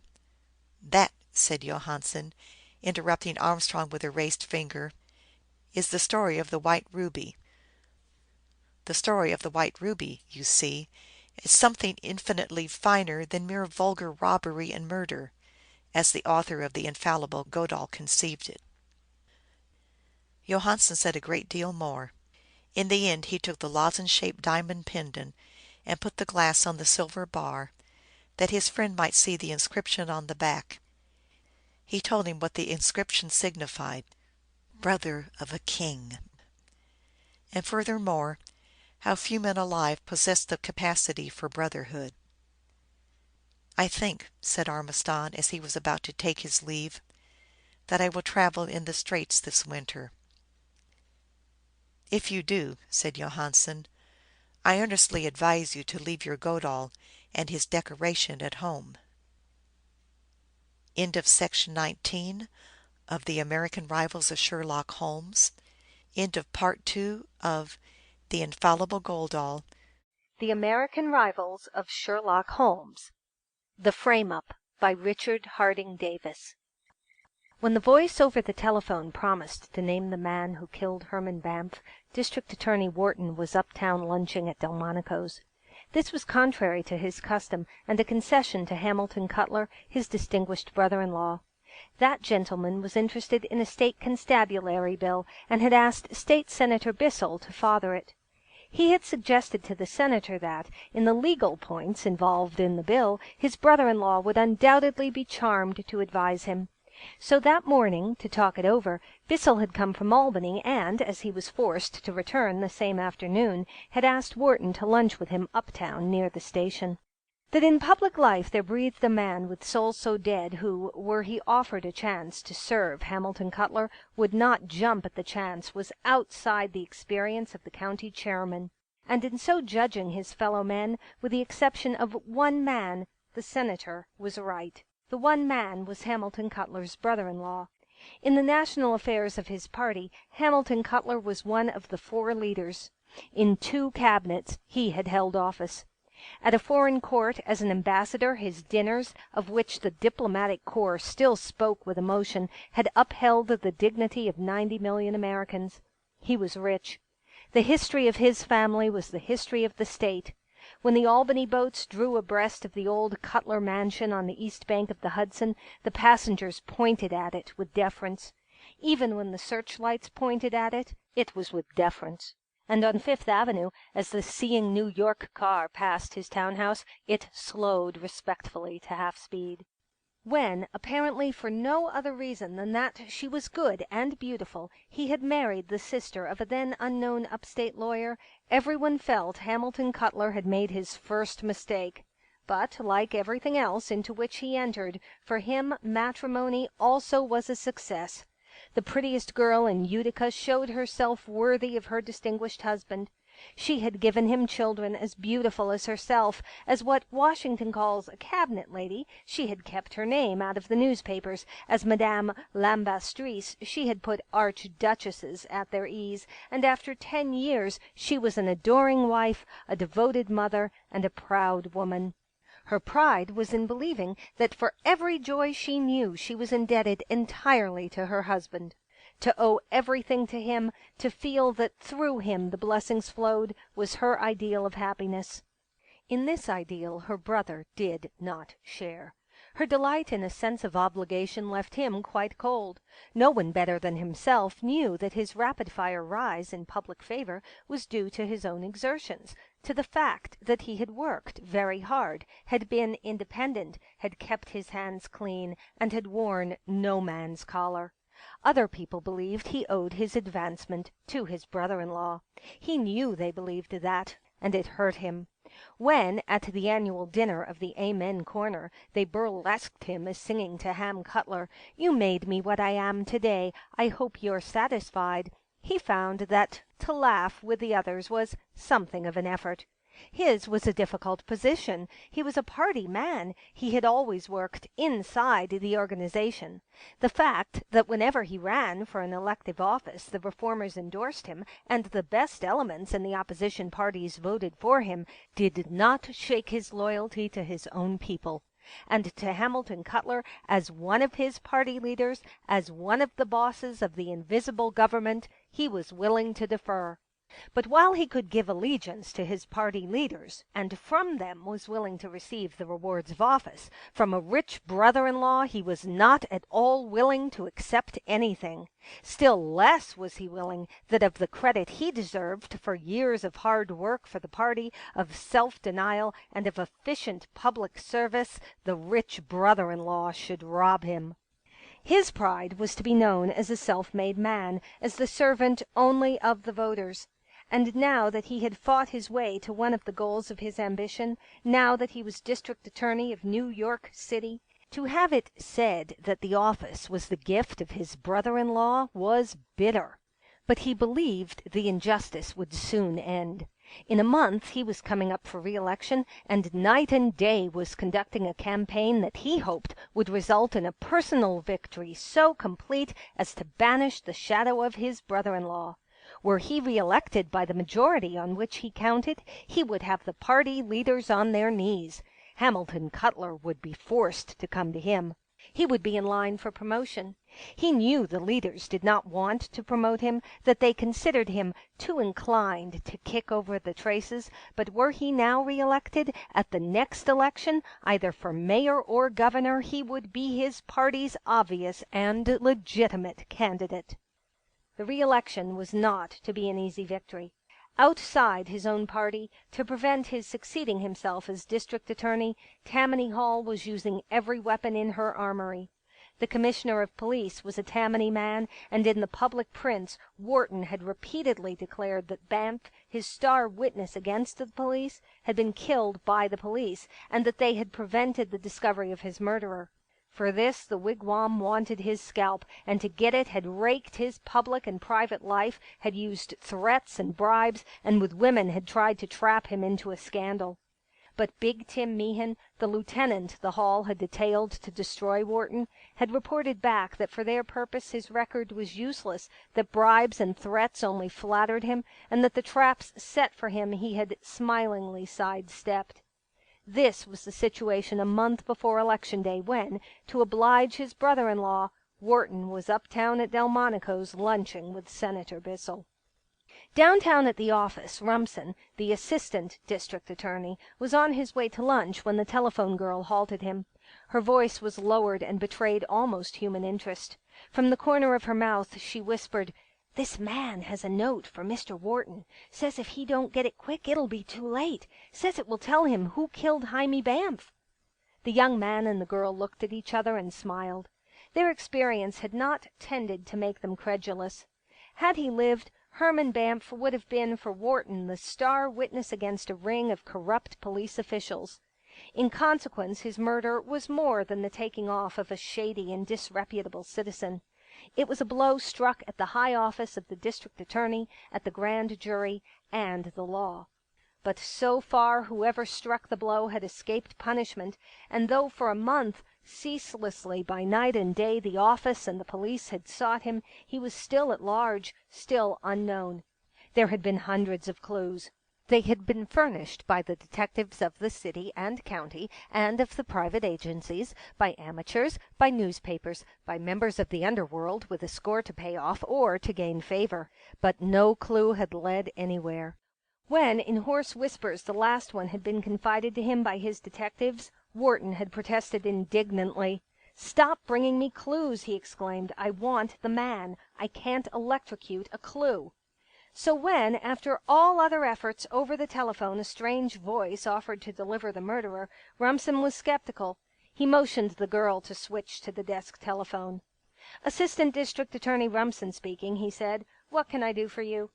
That," said Johansen, interrupting Armstrong with a raised finger, " is the story of the White Ruby. The story of the White Ruby, you see, is something infinitely finer than mere vulgar robbery and murder, as the author of the infallible Godal conceived it." Johansen said a great deal more. In the end he took the lozenge shaped diamond pendant and put the glass on the silver bar, that his friend might see the inscription on the back. He told him what the inscription signified, " Brother of a king," and furthermore, how few men alive possessed the capacity for brotherhood. " I think," said Ormiston, as he was about to take his leave, " that I will travel in the Straits this winter." " If you do," said Johansen, " I earnestly advise you to leave your Godal and his decoration at home." End of Section 19 of The American Rivals of Sherlock Holmes. End of Part 2 of The Infallible Godal. The American Rivals of Sherlock Holmes. The Frame-Up by Richard Harding Davis. When the voice over the telephone promised to name the man who killed Herman Banff, District Attorney Wharton was uptown lunching at Delmonico's. This was contrary to his custom, and a concession to Hamilton Cutler, his distinguished brother-in-law. That gentleman was interested in a state constabulary bill, and had asked State Senator Bissell to father it. He had suggested to the senator that, in the legal points involved in the bill, his brother-in-law would undoubtedly be charmed to advise him. So that morning, to talk it over, Bissell had come from Albany and, as he was forced to return the same afternoon, had asked Wharton to lunch with him uptown near the station. That in public life there breathed a man with soul so dead who, were he offered a chance to serve Hamilton Cutler, would not jump at the chance was outside the experience of the county chairman. And in so judging his fellow men, with the exception of one man, the senator was right. The one man was Hamilton Cutler's brother-in-law. In the national affairs of his party, Hamilton Cutler was one of the four leaders. In 2 cabinets he had held office. At a foreign court as an ambassador, his dinners, of which the diplomatic corps still spoke with emotion, had upheld the dignity of 90 million Americans. He was rich. The history of his family was the history of the state. When the Albany boats drew abreast of the old Cutler mansion on the east bank of the Hudson, the passengers pointed at it with deference. Even when the searchlights pointed at it, it was with deference. And on Fifth Avenue, as the Seeing New York car passed his townhouse, it slowed respectfully to half speed. When, apparently for no other reason than that she was good and beautiful, he had married the sister of a then unknown upstate lawyer, everyone felt Hamilton Cutler had made his first mistake. But, like everything else into which he entered, for him matrimony also was a success. The prettiest girl in Utica showed herself worthy of her distinguished husband. She had given him children as beautiful as herself. As what Washington calls a cabinet lady, she had kept her name out of the newspapers. As Madame Lambastris, she had put archduchesses at their ease. And after 10 years she was an adoring wife, a devoted mother, and a proud woman. Her pride was in believing that for every joy she knew she was indebted entirely to her husband. To owe everything to him, to feel that through him the blessings flowed, was her ideal of happiness. In this ideal her brother did not share. Her delight in a sense of obligation left him quite cold. No one better than himself knew that his rapid-fire rise in public favor was due to his own exertions, to the fact that he had worked very hard, had been independent, had kept his hands clean, and had worn no man's collar. Other people believed he owed his advancement to his brother-in-law. He knew they believed that, and it hurt him. When, at the annual dinner of the Amen Corner, they burlesqued him as singing to Ham Cutler, "You made me what I am today, I hope you're satisfied," he found that to laugh with the others was something of an effort. His was a difficult position. He was a party man. He had always worked inside the organization. The fact that whenever he ran for an elective office the reformers endorsed him, and the best elements in the opposition parties voted for him, did not shake his loyalty to his own people. And to Hamilton Cutler, as one of his party leaders, as one of the bosses of the invisible government, he was willing to defer. But while he could give allegiance to his party leaders, and from them was willing to receive the rewards of office, from a rich brother-in-law he was not at all willing to accept anything. Still less was he willing that of the credit he deserved for years of hard work for the party, of self-denial, and of efficient public service, the rich brother-in-law should rob him. His pride was to be known as a self-made man, as the servant only of the voters. And now that he had fought his way to one of the goals of his ambition, now that he was district attorney of New York City, to have it said that the office was the gift of his brother-in-law was bitter. But he believed the injustice would soon end. In a month he was coming up for re-election, and night and day was conducting a campaign that he hoped would result in a personal victory so complete as to banish the shadow of his brother-in-law. Were he re-elected by the majority on which he counted, he would have the party leaders on their knees. Hamilton Cutler would be forced to come to him. He would be in line for promotion. He knew the leaders did not want to promote him, that they considered him too inclined to kick over the traces, but were he now re-elected, at the next election, either for mayor or governor, he would be his party's obvious and legitimate candidate. The re-election was not to be an easy victory. Outside his own party, to prevent his succeeding himself as district attorney, Tammany Hall was using every weapon in her armory. The commissioner of police was a Tammany man, and in the public prints Wharton had repeatedly declared that Banff, his star witness against the police, had been killed by the police, and that they had prevented the discovery of his murderer. For this the wigwam wanted his scalp, and to get it had raked his public and private life, had used threats and bribes, and with women had tried to trap him into a scandal. But Big Tim Meehan, the lieutenant the Hall had detailed to destroy Wharton, had reported back that for their purpose his record was useless, that bribes and threats only flattered him, and that the traps set for him he had smilingly sidestepped. This was the situation a month before Election Day when, to oblige his brother-in-law, Wharton was uptown at Delmonico's lunching with Senator Bissell. Downtown at the office, Rumson, the assistant district attorney, was on his way to lunch when the telephone girl halted him. Her voice was lowered and betrayed almost human interest. From the corner of her mouth she whispered, "This man has a note for Mr. Wharton. Says if he don't get it quick it'll be too late. Says it will tell him who killed Hymie Banff." The young man and the girl looked at each other and smiled. Their experience had not tended to make them credulous. Had he lived, Herman Banff would have been for Wharton the star witness against a ring of corrupt police officials. In consequence his murder was more than the taking off of a shady and disreputable citizen. It was a blow struck at the high office of the district attorney, at the grand jury, and the law. But so far whoever struck the blow had escaped punishment, and though for a month, ceaselessly by night and day, the office and the police had sought him, he was still at large, still unknown. There had been hundreds of clues. They had been furnished by the detectives of the city and county, and of the private agencies, by amateurs, by newspapers, by members of the underworld with a score to pay off or to gain favor. But no clue had led anywhere. When, in hoarse whispers, the last one had been confided to him by his detectives, Wharton had protested indignantly. "Stop bringing me clues," he exclaimed. "I want the man. I can't electrocute a clue." So when, after all other efforts over the telephone, a strange voice offered to deliver the murderer, Rumson was skeptical. He motioned the girl to switch to the desk telephone. "Assistant District Attorney Rumson speaking," he said. "What can I do for you?"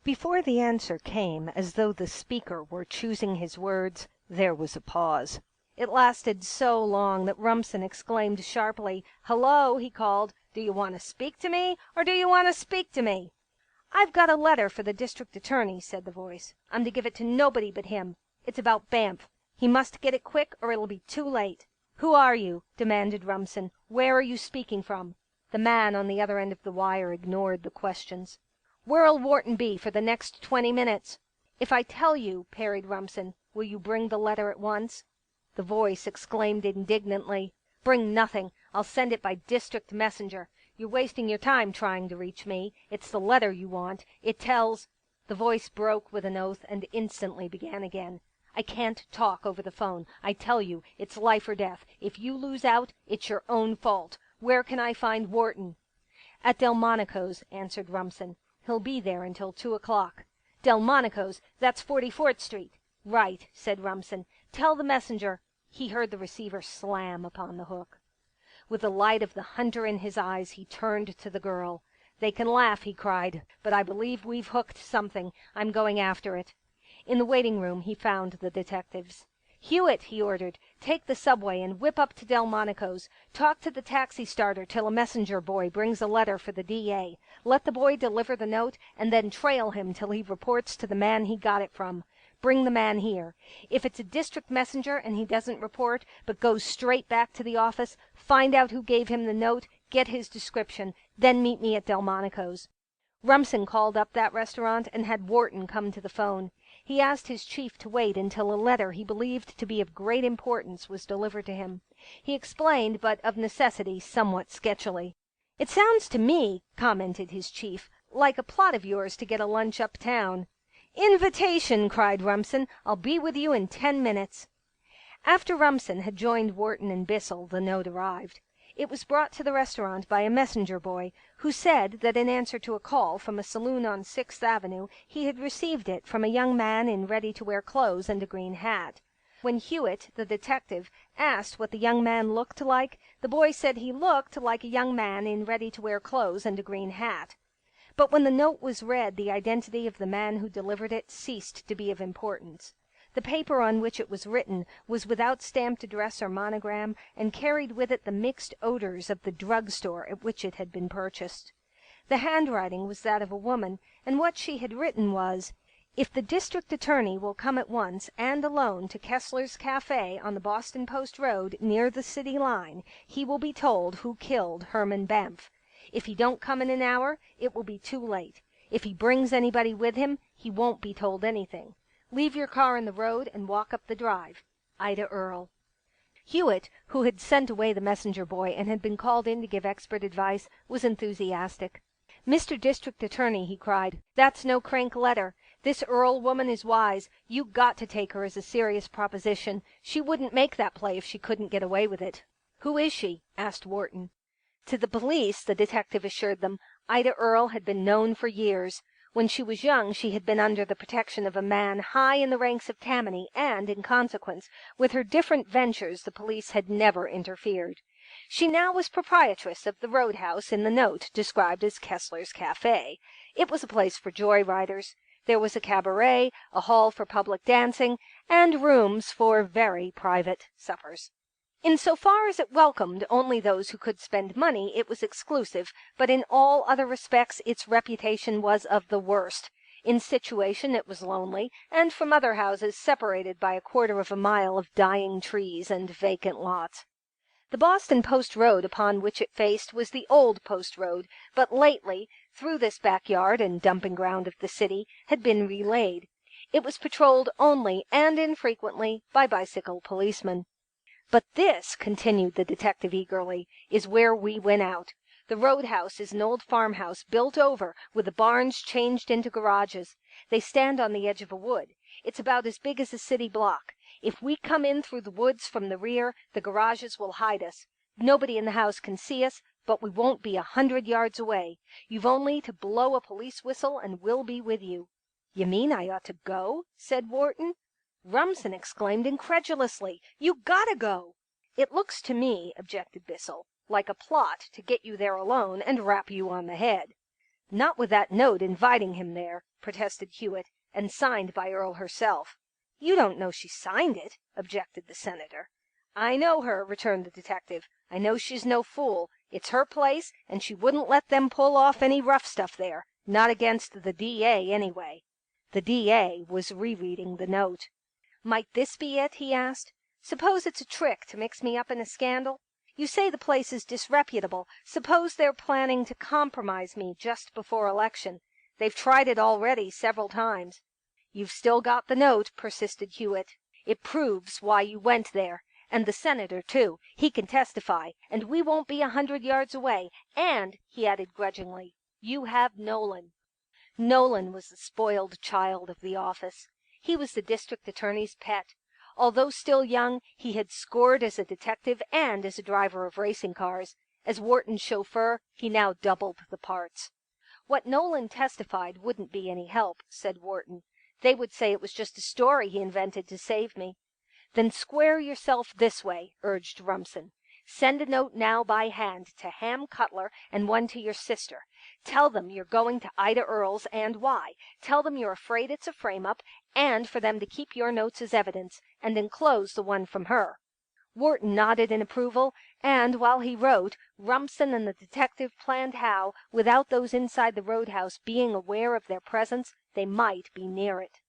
Before the answer came, as though the speaker were choosing his words, there was a pause. It lasted so long that Rumson exclaimed sharply. "Hello," he called. "Do you want to speak to me, or do you want to speak to me?" "I've got a letter for the district attorney," said the voice. "I'm to give it to nobody but him. It's about Banff. He must get it quick, or it'll be too late." "Who are you?" demanded Rumson. "Where are you speaking from?" The man on the other end of the wire ignored the questions. "Where'll Wharton be for the next 20 minutes?" "If I tell you," parried Rumson, "will you bring the letter at once?" The voice exclaimed indignantly. "Bring nothing. I'll send it by district messenger. You're wasting your time trying to reach me. It's the letter you want. It tells—" The voice broke with an oath and instantly began again. "I can't talk over the phone. I tell you, it's life or death. If you lose out, it's your own fault. Where can I find Wharton?" "At Delmonico's," answered Rumson. "He'll be there until 2 o'clock." "Delmonico's? That's 44th Street." "Right," said Rumson. "Tell the messenger—" He heard the receiver slam upon the hook. With the light of the hunter in his eyes, he turned to the girl. "They can laugh," he cried, "but I believe we've hooked something. I'm going after it." In the waiting room he found the detectives. "Hewitt," he ordered, "take the subway and whip up to Delmonico's. Talk to the taxi starter till a messenger boy brings a letter for the DA. Let the boy deliver the note, and then trail him till he reports to the man he got it from. Bring the man here. If it's a district messenger and he doesn't report, but goes straight back to the office, find out who gave him the note, get his description, then meet me at Delmonico's." Rumson called up that restaurant and had Wharton come to the phone. He asked his chief to wait until a letter he believed to be of great importance was delivered to him. He explained, but of necessity somewhat sketchily. "It sounds to me," commented his chief, "like a plot of yours to get a lunch uptown." "Invitation!" cried Rumson. "I'll be with you in 10 minutes." After Rumson had joined Wharton and Bissell, the note arrived. It was brought to the restaurant by a messenger boy, who said that in answer to a call from a saloon on 6th Avenue he had received it from a young man in ready-to-wear clothes and a green hat. When Hewitt, the detective, asked what the young man looked like, the boy said he looked like a young man in ready-to-wear clothes and a green hat. But when the note was read, the identity of the man who delivered it ceased to be of importance. The paper on which it was written was without stamped address or monogram, and carried with it the mixed odors of the drug store at which it had been purchased. The handwriting was that of a woman, and what she had written was, "If the district attorney will come at once and alone to Kessler's Cafe on the Boston Post Road near the city line, he will be told who killed Herman Banff. If he don't come in an hour, it will be too late. If he brings anybody with him, he won't be told anything. Leave your car in the road and walk up the drive. Ida Earle." Hewitt, who had sent away the messenger boy and had been called in to give expert advice, was enthusiastic. "Mr. District Attorney," he cried, "that's no crank letter. This Earle woman is wise. You got to take her as a serious proposition. She wouldn't make that play if she couldn't get away with it." "Who is she?" asked Wharton. To the police, the detective assured them, Ida Earle had been known for years. When she was young she had been under the protection of a man high in the ranks of Tammany, and, in consequence, with her different ventures the police had never interfered. She now was proprietress of the roadhouse in the note described as Kessler's Cafe. It was a place for joy riders. There was a cabaret, a hall for public dancing, and rooms for very private suppers. In so far as it welcomed only those who could spend money, it was exclusive, but in all other respects its reputation was of the worst. In situation it was lonely, and from other houses separated by 1/4 of a mile of dying trees and vacant lots. The Boston Post Road upon which it faced was the old Post Road, but lately, through this backyard and dumping ground of the city, had been relaid. It was patrolled only and infrequently by bicycle policemen. "But this," continued the detective eagerly, "is where we win out. The roadhouse is an old farmhouse built over, with the barns changed into garages. They stand on the edge of a wood. It's about as big as a city block. If we come in through the woods from the rear, the garages will hide us. Nobody in the house can see us, but we won't be 100 yards away. You've only to blow a police whistle and we'll be with you." "You mean I ought to go?" said Wharton. Rumson exclaimed incredulously, "You gotta go." "It looks to me," objected Bissell, "like a plot to get you there alone and rap you on the head." "Not with that note inviting him there," protested Hewitt, "and signed by Earl herself." "You don't know she signed it," objected the senator. "I know her," returned the detective. "I know she's no fool. It's her place, and she wouldn't let them pull off any rough stuff there. Not against the D.A. anyway." The D.A. was rereading the note. "Might this be it?" he asked. "Suppose it's a trick to mix me up in a scandal? You say the place is disreputable. Suppose they're planning to compromise me just before election. They've tried it already several times." "You've still got the note," persisted Hewitt. "It proves why you went there. And the senator, too. He can testify. And we won't be 100 yards away. And," he added grudgingly, "you have Nolan." Nolan was the spoiled child of the office. He was the district attorney's pet. Although still young, he had scored as a detective and as a driver of racing cars. As Wharton's chauffeur, he now doubled the parts. "What Nolan testified wouldn't be any help," said Wharton. "They would say it was just a story he invented to save me." "Then square yourself this way," urged Rumson. "Send a note now by hand to Ham Cutler and one to your sister. Tell them you're going to Ida Earle's and why. Tell them you're afraid it's a frame-up, and for them to keep your notes as evidence, and enclose the one from her." Wharton nodded in approval, and while he wrote, Rumson and the detective planned how, without those inside the roadhouse being aware of their presence, they might be near it.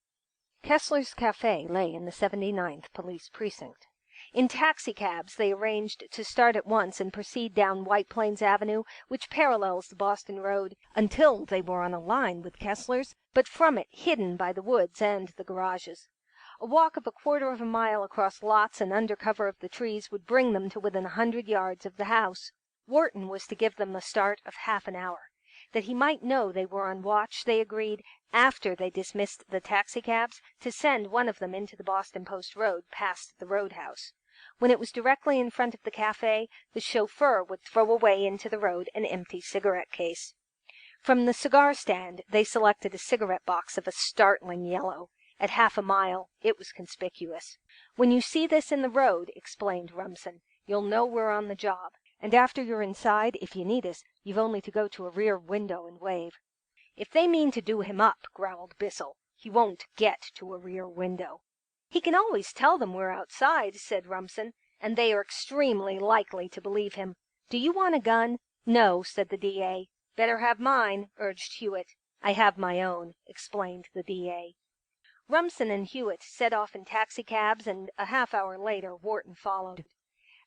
Kessler's Café lay in the 79th Police Precinct. In taxicabs they arranged to start at once and proceed down White Plains Avenue, which parallels the Boston Road, until they were on a line with Kessler's, but from it hidden by the woods and the garages. A walk of a quarter of a mile across lots and under cover of the trees would bring them to within 100 yards of the house. Wharton was to give them a start of half an hour. That he might know they were on watch, they agreed, after they dismissed the taxicabs, to send one of them into the Boston Post Road past the roadhouse. When it was directly in front of the cafe, the chauffeur would throw away into the road an empty cigarette case. From the cigar stand they selected a cigarette box of a startling yellow. At half a mile it was conspicuous. "When you see this in the road," explained Rumson, "you'll know we're on the job. And after you're inside, if you need us, you've only to go to a rear window and wave." "If they mean to do him up," growled Bissell, "he won't get to a rear window." "He can always tell them we're outside," said Rumson, "and they are extremely likely to believe him. Do you want a gun?" "No," said the D.A. "Better have mine," urged Hewitt. "I have my own," explained the D.A. Rumson and Hewitt set off in taxicabs, and a half hour later Wharton followed.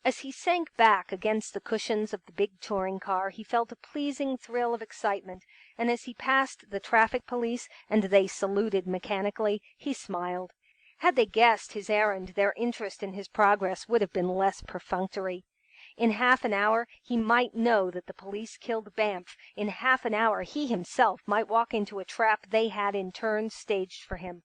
As he sank back against the cushions of the big touring car, he felt a pleasing thrill of excitement, and as he passed the traffic police and they saluted mechanically, he smiled. Had they guessed his errand, their interest in his progress would have been less perfunctory. In half an hour he might know that the police killed Banff. In half an hour he himself might walk into a trap they had in turn staged for him.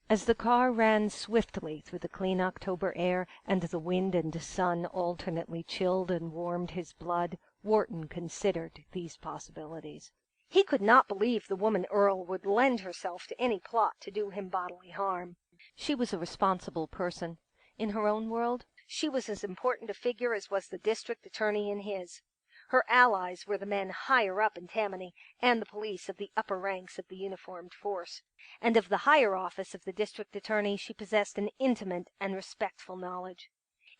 As the car ran swiftly through the clean October air, and the wind and sun alternately chilled and warmed his blood, Wharton considered these possibilities. He could not believe the woman Earle would lend herself to any plot to do him bodily harm. She was a responsible person. In her own world, she was as important a figure as was the district attorney in his. Her allies were the men higher up in Tammany and the police of the upper ranks of the uniformed force. And of the higher office of the district attorney she possessed an intimate and respectful knowledge.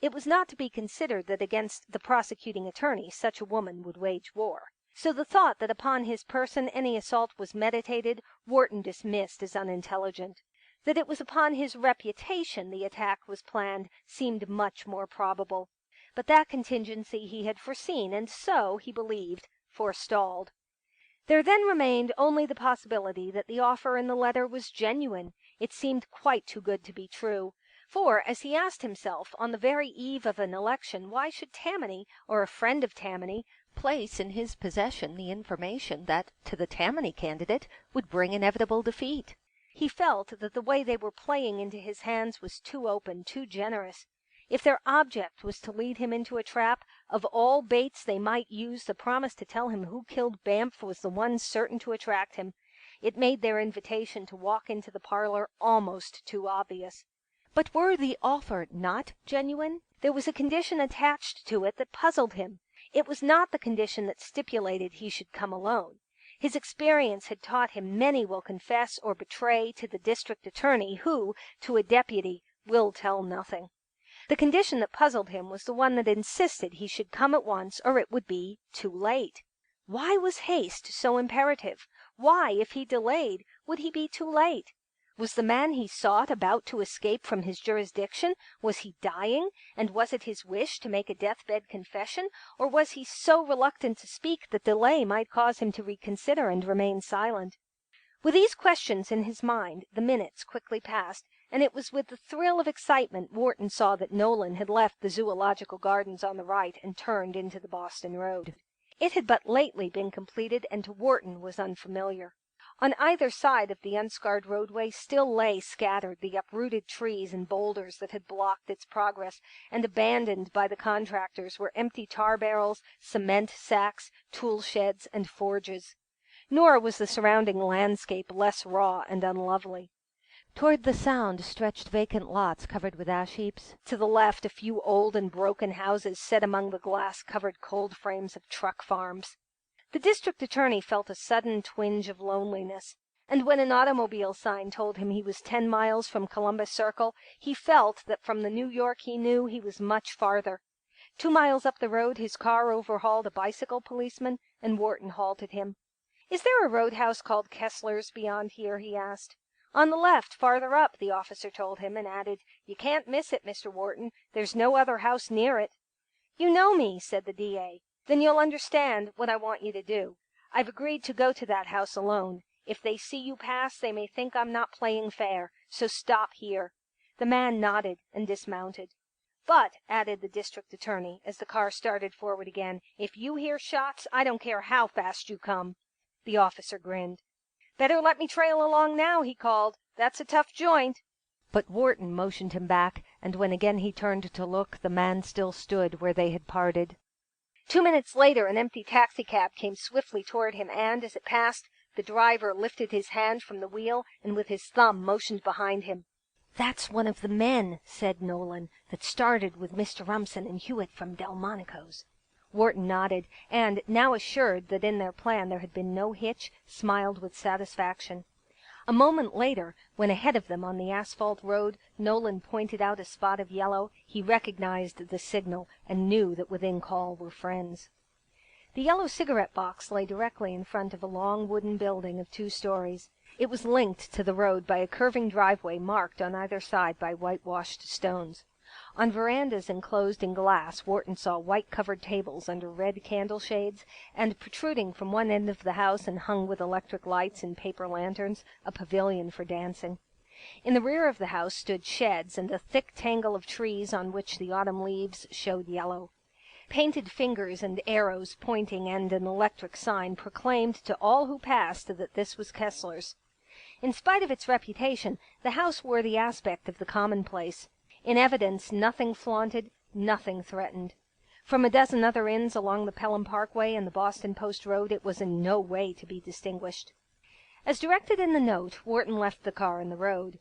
It was not to be considered that against the prosecuting attorney such a woman would wage war. So the thought that upon his person any assault was meditated, Wharton dismissed as unintelligent. That it was upon his reputation the attack was planned seemed much more probable. But that contingency he had foreseen, and so, he believed, forestalled. There then remained only the possibility that the offer in the letter was genuine. It seemed quite too good to be true. For, as he asked himself, on the very eve of an election, why should Tammany, or a friend of Tammany, place in his possession the information that, to the Tammany candidate, would bring inevitable defeat? He felt that the way they were playing into his hands was too open, too generous. If their object was to lead him into a trap, of all baits they might use, the promise to tell him who killed Banff was the one certain to attract him. It made their invitation to walk into the parlor almost too obvious. But were the offer not genuine? There was a condition attached to it that puzzled him. It was not the condition that stipulated he should come alone. His experience had taught him many will confess or betray to the district attorney who, to a deputy, will tell nothing. The condition that puzzled him was the one that insisted he should come at once or it would be too late. Why was haste so imperative? Why, if he delayed, would he be too late? Was the man he sought about to escape from his jurisdiction? Was he dying, and was it his wish to make a deathbed confession? Or was he so reluctant to speak that delay might cause him to reconsider and remain silent? With these questions in his mind, the minutes quickly passed, and it was with the thrill of excitement Wharton saw that Nolan had left the Zoological Gardens on the right and turned into the Boston Road. It had but lately been completed, and to Wharton was unfamiliar. On either side of the unscarred roadway still lay scattered the uprooted trees and boulders that had blocked its progress, and abandoned by the contractors were empty tar barrels, cement sacks, tool sheds, and forges. Nor was the surrounding landscape less raw and unlovely. Toward the Sound stretched vacant lots covered with ash heaps. To the left, a few old and broken houses set among the glass-covered cold frames of truck farms. The district attorney felt a sudden twinge of loneliness, and when an automobile sign told him he was 10 miles from Columbus Circle, he felt that from the New York he knew he was much farther. 2 miles up the road his car overhauled a bicycle policeman, and Wharton halted him. "Is there a roadhouse called Kessler's beyond here?" he asked. "On the left, farther up," the officer told him, and added, "You can't miss it, Mr. Wharton. There's no other house near it." "You know me," said the DA. "Then you'll understand what I want you to do. I've agreed to go to that house alone. If they see you pass, they may think I'm not playing fair, so stop here." The man nodded and dismounted. "But," added the district attorney, as the car started forward again, "if you hear shots, I don't care how fast you come." The officer grinned. "Better let me trail along now," he called. "That's a tough joint." But Wharton motioned him back, and when again he turned to look, the man still stood where they had parted. 2 minutes later an empty taxicab came swiftly toward him, and, as it passed, the driver lifted his hand from the wheel and with his thumb motioned behind him. "That's one of the men," said Nolan, "that started with Mr. Rumson and Hewitt from Delmonico's." Wharton nodded, and, now assured that in their plan there had been no hitch, smiled with satisfaction. A moment later, when ahead of them on the asphalt road Nolan pointed out a spot of yellow, he recognized the signal and knew that within call were friends. The yellow cigarette box lay directly in front of a long wooden building of 2 stories. It was linked to the road by a curving driveway marked on either side by whitewashed stones. On verandas enclosed in glass, Wharton saw white-covered tables under red candle shades, and protruding from one end of the house and hung with electric lights and paper lanterns, a pavilion for dancing. In the rear of the house stood sheds and a thick tangle of trees on which the autumn leaves showed yellow. Painted fingers and arrows pointing and an electric sign proclaimed to all who passed that this was Kessler's. In spite of its reputation, the house wore the aspect of the commonplace. In evidence, nothing flaunted, nothing threatened. From a dozen other inns along the Pelham Parkway and the Boston Post Road, it was in no way to be distinguished. As directed in the note, Wharton left the car in the road.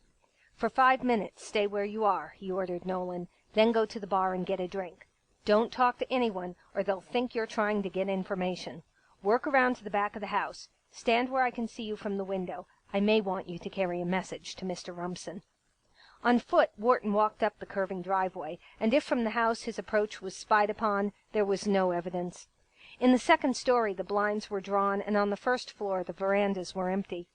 "For 5 minutes, stay where you are," he ordered Nolan. "Then go to the bar and get a drink. Don't talk to anyone, or they'll think you're trying to get information. Work around to the back of the house. Stand where I can see you from the window. I may want you to carry a message to Mr. Rumson." On foot, Wharton walked up the curving driveway, and if from the house his approach was spied upon, there was no evidence. In the second story the blinds were drawn, and on the first floor the verandas were empty.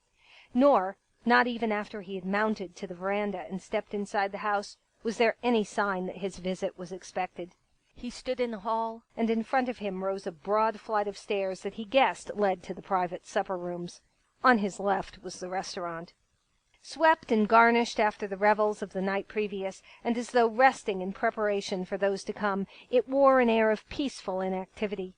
Nor, not even after he had mounted to the veranda and stepped inside the house, was there any sign that his visit was expected. He stood in the hall, and in front of him rose a broad flight of stairs that he guessed led to the private supper rooms. On his left was the restaurant. Swept and garnished after the revels of the night previous, and as though resting in preparation for those to come, it wore an air of peaceful inactivity.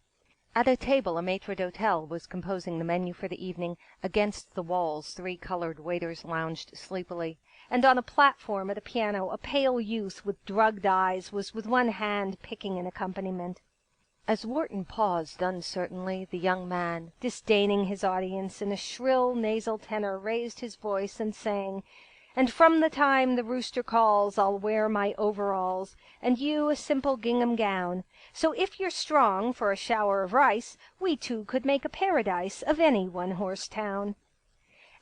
At a table a maitre d'hotel was composing the menu for the evening. Against the walls 3 colored waiters lounged sleepily, and on a platform at a piano a pale youth with drugged eyes was with one hand picking an accompaniment. As Wharton paused uncertainly, the young man, disdaining his audience, in a shrill nasal tenor raised his voice and sang, "And from the time the rooster calls I'll wear my overalls, and you a simple gingham gown. So if you're strong for a shower of rice, we two could make a paradise of any one-horse town."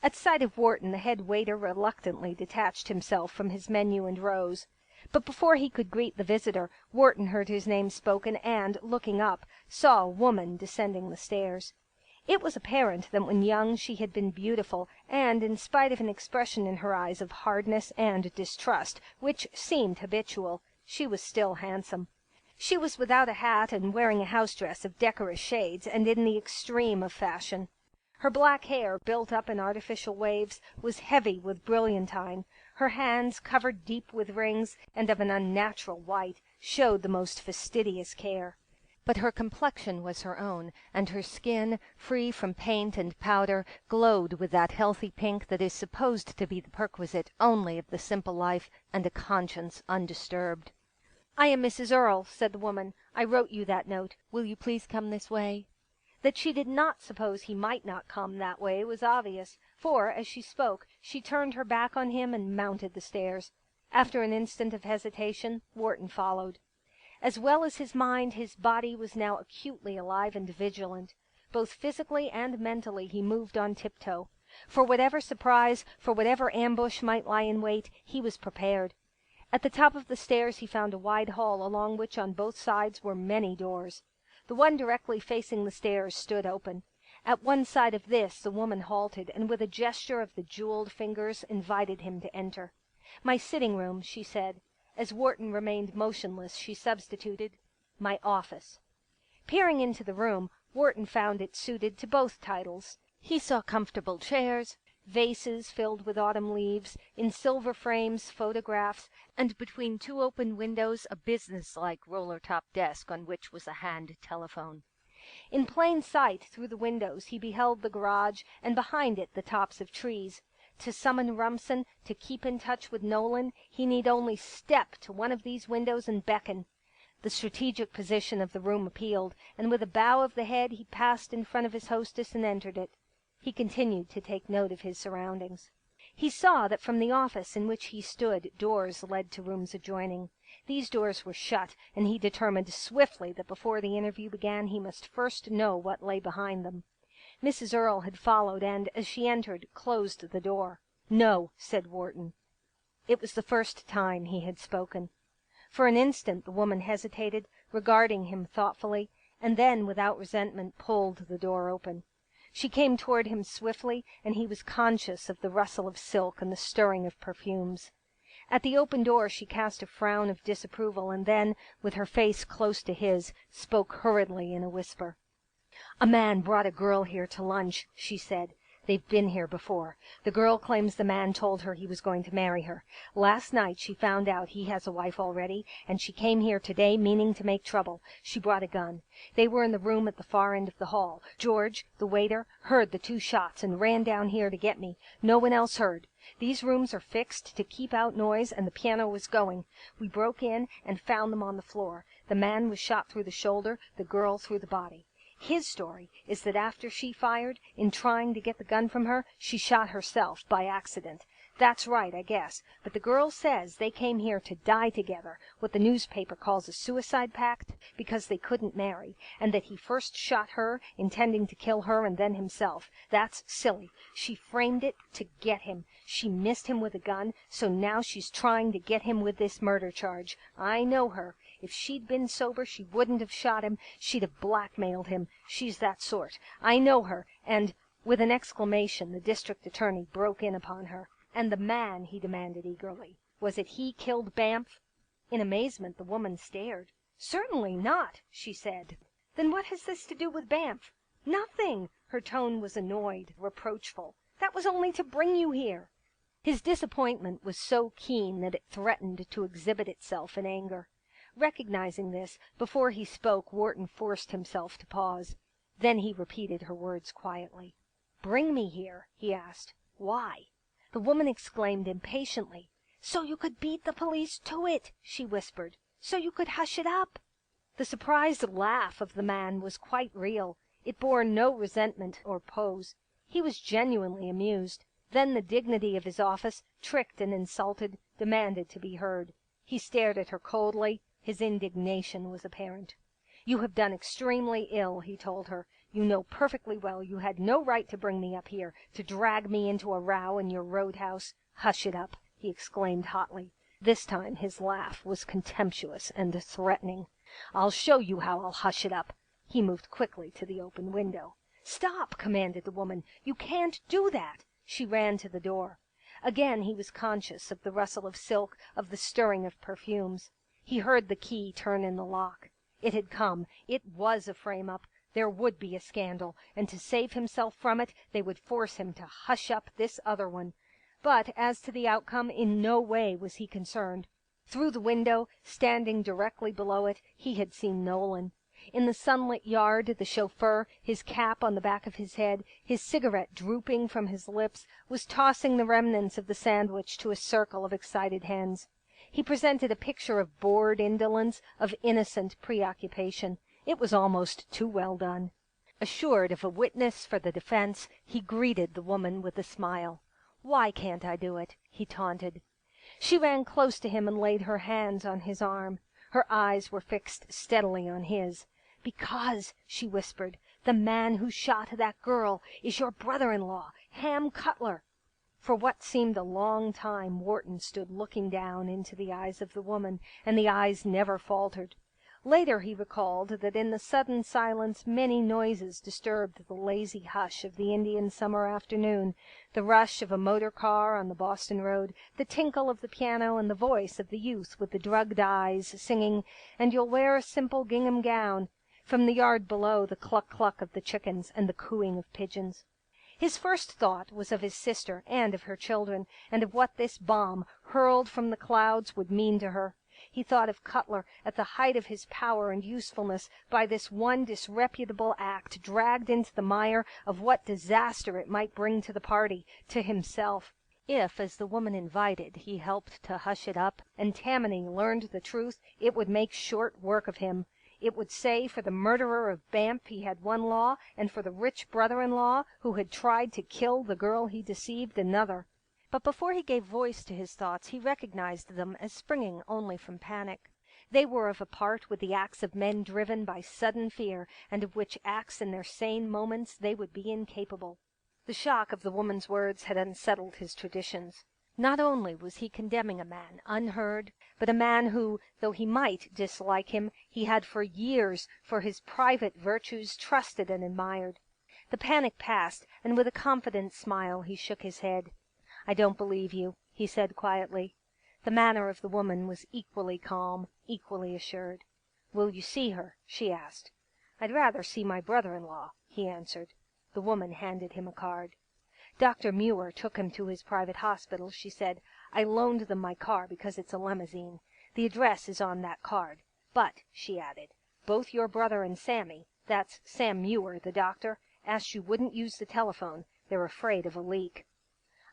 At sight of Wharton the head waiter reluctantly detached himself from his menu and rose. But before he could greet the visitor, Wharton heard his name spoken and, looking up, saw a woman descending the stairs. It was apparent that when young she had been beautiful, and, in spite of an expression in her eyes of hardness and distrust, which seemed habitual, she was still handsome. She was without a hat and wearing a house dress of decorous shades and in the extreme of fashion. Her black hair, built up in artificial waves, was heavy with brilliantine. Her hands, covered deep with rings, and of an unnatural white, showed the most fastidious care. But her complexion was her own, and her skin, free from paint and powder, glowed with that healthy pink that is supposed to be the perquisite only of the simple life and a conscience undisturbed. "I am Mrs. Earle," said the woman. "I wrote you that note. Will you please come this way?" That she did not suppose he might not come that way was obvious, for, as she spoke, she turned her back on him and mounted the stairs. After an instant of hesitation, Wharton followed. As well as his mind, his body was now acutely alive and vigilant. Both physically and mentally he moved on tiptoe. For whatever surprise, for whatever ambush might lie in wait, he was prepared. At the top of the stairs he found a wide hall along which on both sides were many doors. The one directly facing the stairs stood open. At one side of this the woman halted, and with a gesture of the jeweled fingers invited him to enter. "My sitting room," she said. As Wharton remained motionless, she substituted, "My office." Peering into the room, Wharton found it suited to both titles. He saw comfortable chairs, vases filled with autumn leaves, in silver frames photographs, and between 2 open windows a business-like roller-top desk on which was a hand telephone. In plain sight through the windows he beheld the garage, and behind it the tops of trees. To summon Rumson, to keep in touch with Nolan, he need only step to one of these windows and beckon. The strategic position of the room appealed, and with a bow of the head he passed in front of his hostess and entered it. He continued to take note of his surroundings. He saw that from the office in which he stood doors led to rooms adjoining. These doors were shut, and he determined swiftly that before the interview began he must first know what lay behind them. Mrs. Earle had followed and, as she entered, closed the door. "No," said Wharton. It was the first time he had spoken. For an instant the woman hesitated, regarding him thoughtfully, and then without resentment pulled the door open. She came toward him swiftly, and he was conscious of the rustle of silk and the stirring of perfumes. At the open door she cast a frown of disapproval, and then, with her face close to his, spoke hurriedly in a whisper. "A man brought a girl here to lunch," she said. "They've been here before. The girl claims the man told her he was going to marry her. Last night she found out he has a wife already, and she came here today meaning to make trouble. She brought a gun. They were in the room at the far end of the hall. George, the waiter, heard the 2 shots and ran down here to get me. No one else heard. These rooms are fixed to keep out noise, and the piano was going. We broke in and found them on the floor. The man was shot through the shoulder, the girl through the body. His story is that after she fired, in trying to get the gun from her, she shot herself by accident. That's right, I guess, but the girl says they came here to die together, what the newspaper calls a suicide pact, because they couldn't marry, and that he first shot her, intending to kill her and then himself. That's silly. She framed it to get him. She missed him with a gun, so now she's trying to get him with this murder charge. I know her. If she'd been sober, she wouldn't have shot him. She'd have blackmailed him. She's that sort. I know her, and—" With an exclamation, the district attorney broke in upon her. "And the man," he demanded eagerly, "was it he killed Banff?" In amazement the woman stared. "Certainly not," she said. "Then what has this to do with Banff?" "Nothing." Her tone was annoyed, reproachful. "That was only to bring you here." His disappointment was so keen that it threatened to exhibit itself in anger. Recognizing this, before he spoke, Wharton forced himself to pause. Then he repeated her words quietly. "Bring me here?" he asked. "Why?" The woman exclaimed impatiently. "So you could beat the police to it," she whispered. "So you could hush it up." The surprised laugh of the man was quite real. It bore no resentment or pose. He was genuinely amused. Then the dignity of his office, tricked and insulted, demanded to be heard. He stared at her coldly. His indignation was apparent. "You have done extremely ill," he told her. "You know perfectly well you had no right to bring me up here, to drag me into a row in your roadhouse. Hush it up," he exclaimed hotly. This time his laugh was contemptuous and threatening. "I'll show you how I'll hush it up." He moved quickly to the open window. "Stop!" commanded the woman. "You can't do that." She ran to the door. Again he was conscious of the rustle of silk, of the stirring of perfumes. He heard the key turn in the lock. It had come. It was a frame-up. There would be a scandal, and to save himself from it, they would force him to hush up this other one. But as to the outcome, in no way was he concerned. Through the window, standing directly below it, he had seen Nolan. In the sunlit yard, the chauffeur, his cap on the back of his head, his cigarette drooping from his lips, was tossing the remnants of the sandwich to a circle of excited hens. He presented a picture of bored indolence, of innocent preoccupation. It was almost too well done. Assured of a witness for the defense, he greeted the woman with a smile. "Why can't I do it?" he taunted. She ran close to him and laid her hands on his arm. Her eyes were fixed steadily on his. "Because," she whispered, "the man who shot that girl is your brother-in-law, Ham Cutler." For what seemed a long time Wharton stood looking down into the eyes of the woman, and the eyes never faltered. Later he recalled that in the sudden silence many noises disturbed the lazy hush of the Indian summer afternoon: the rush of a motor car on the Boston road, the tinkle of the piano, and the voice of the youth with the drugged eyes singing, "And you'll wear a simple gingham gown." From the yard below, the cluck-cluck of the chickens and the cooing of pigeons. His first thought was of his sister and of her children, and of what this bomb, hurled from the clouds, would mean to her. He thought of Cutler, at the height of his power and usefulness, by this one disreputable act dragged into the mire of what disaster it might bring to the party, to himself. If, as the woman invited, he helped to hush it up, and Tammany learned the truth, it would make short work of him. It would say for the murderer of Bamp he had one law, and for the rich brother-in-law who had tried to kill the girl he deceived another. But before he gave voice to his thoughts he recognized them as springing only from panic. They were of a part with the acts of men driven by sudden fear, and of which acts in their sane moments they would be incapable. The shock of the woman's words had unsettled his traditions. Not only was he condemning a man unheard, but a man who, though he might dislike him, he had for years, for his private virtues, trusted and admired. The panic passed, and with a confident smile he shook his head. "I don't believe you," he said quietly. The manner of the woman was equally calm, equally assured. "Will you see her?" she asked. "I'd rather see my brother-in-law," he answered. The woman handed him a card. "Dr. Muir took him to his private hospital," she said. "I loaned them my car because it's a limousine. The address is on that card. But," she added, "both your brother and Sammy, that's Sam Muir, the doctor, asked you wouldn't use the telephone. They're afraid of a leak."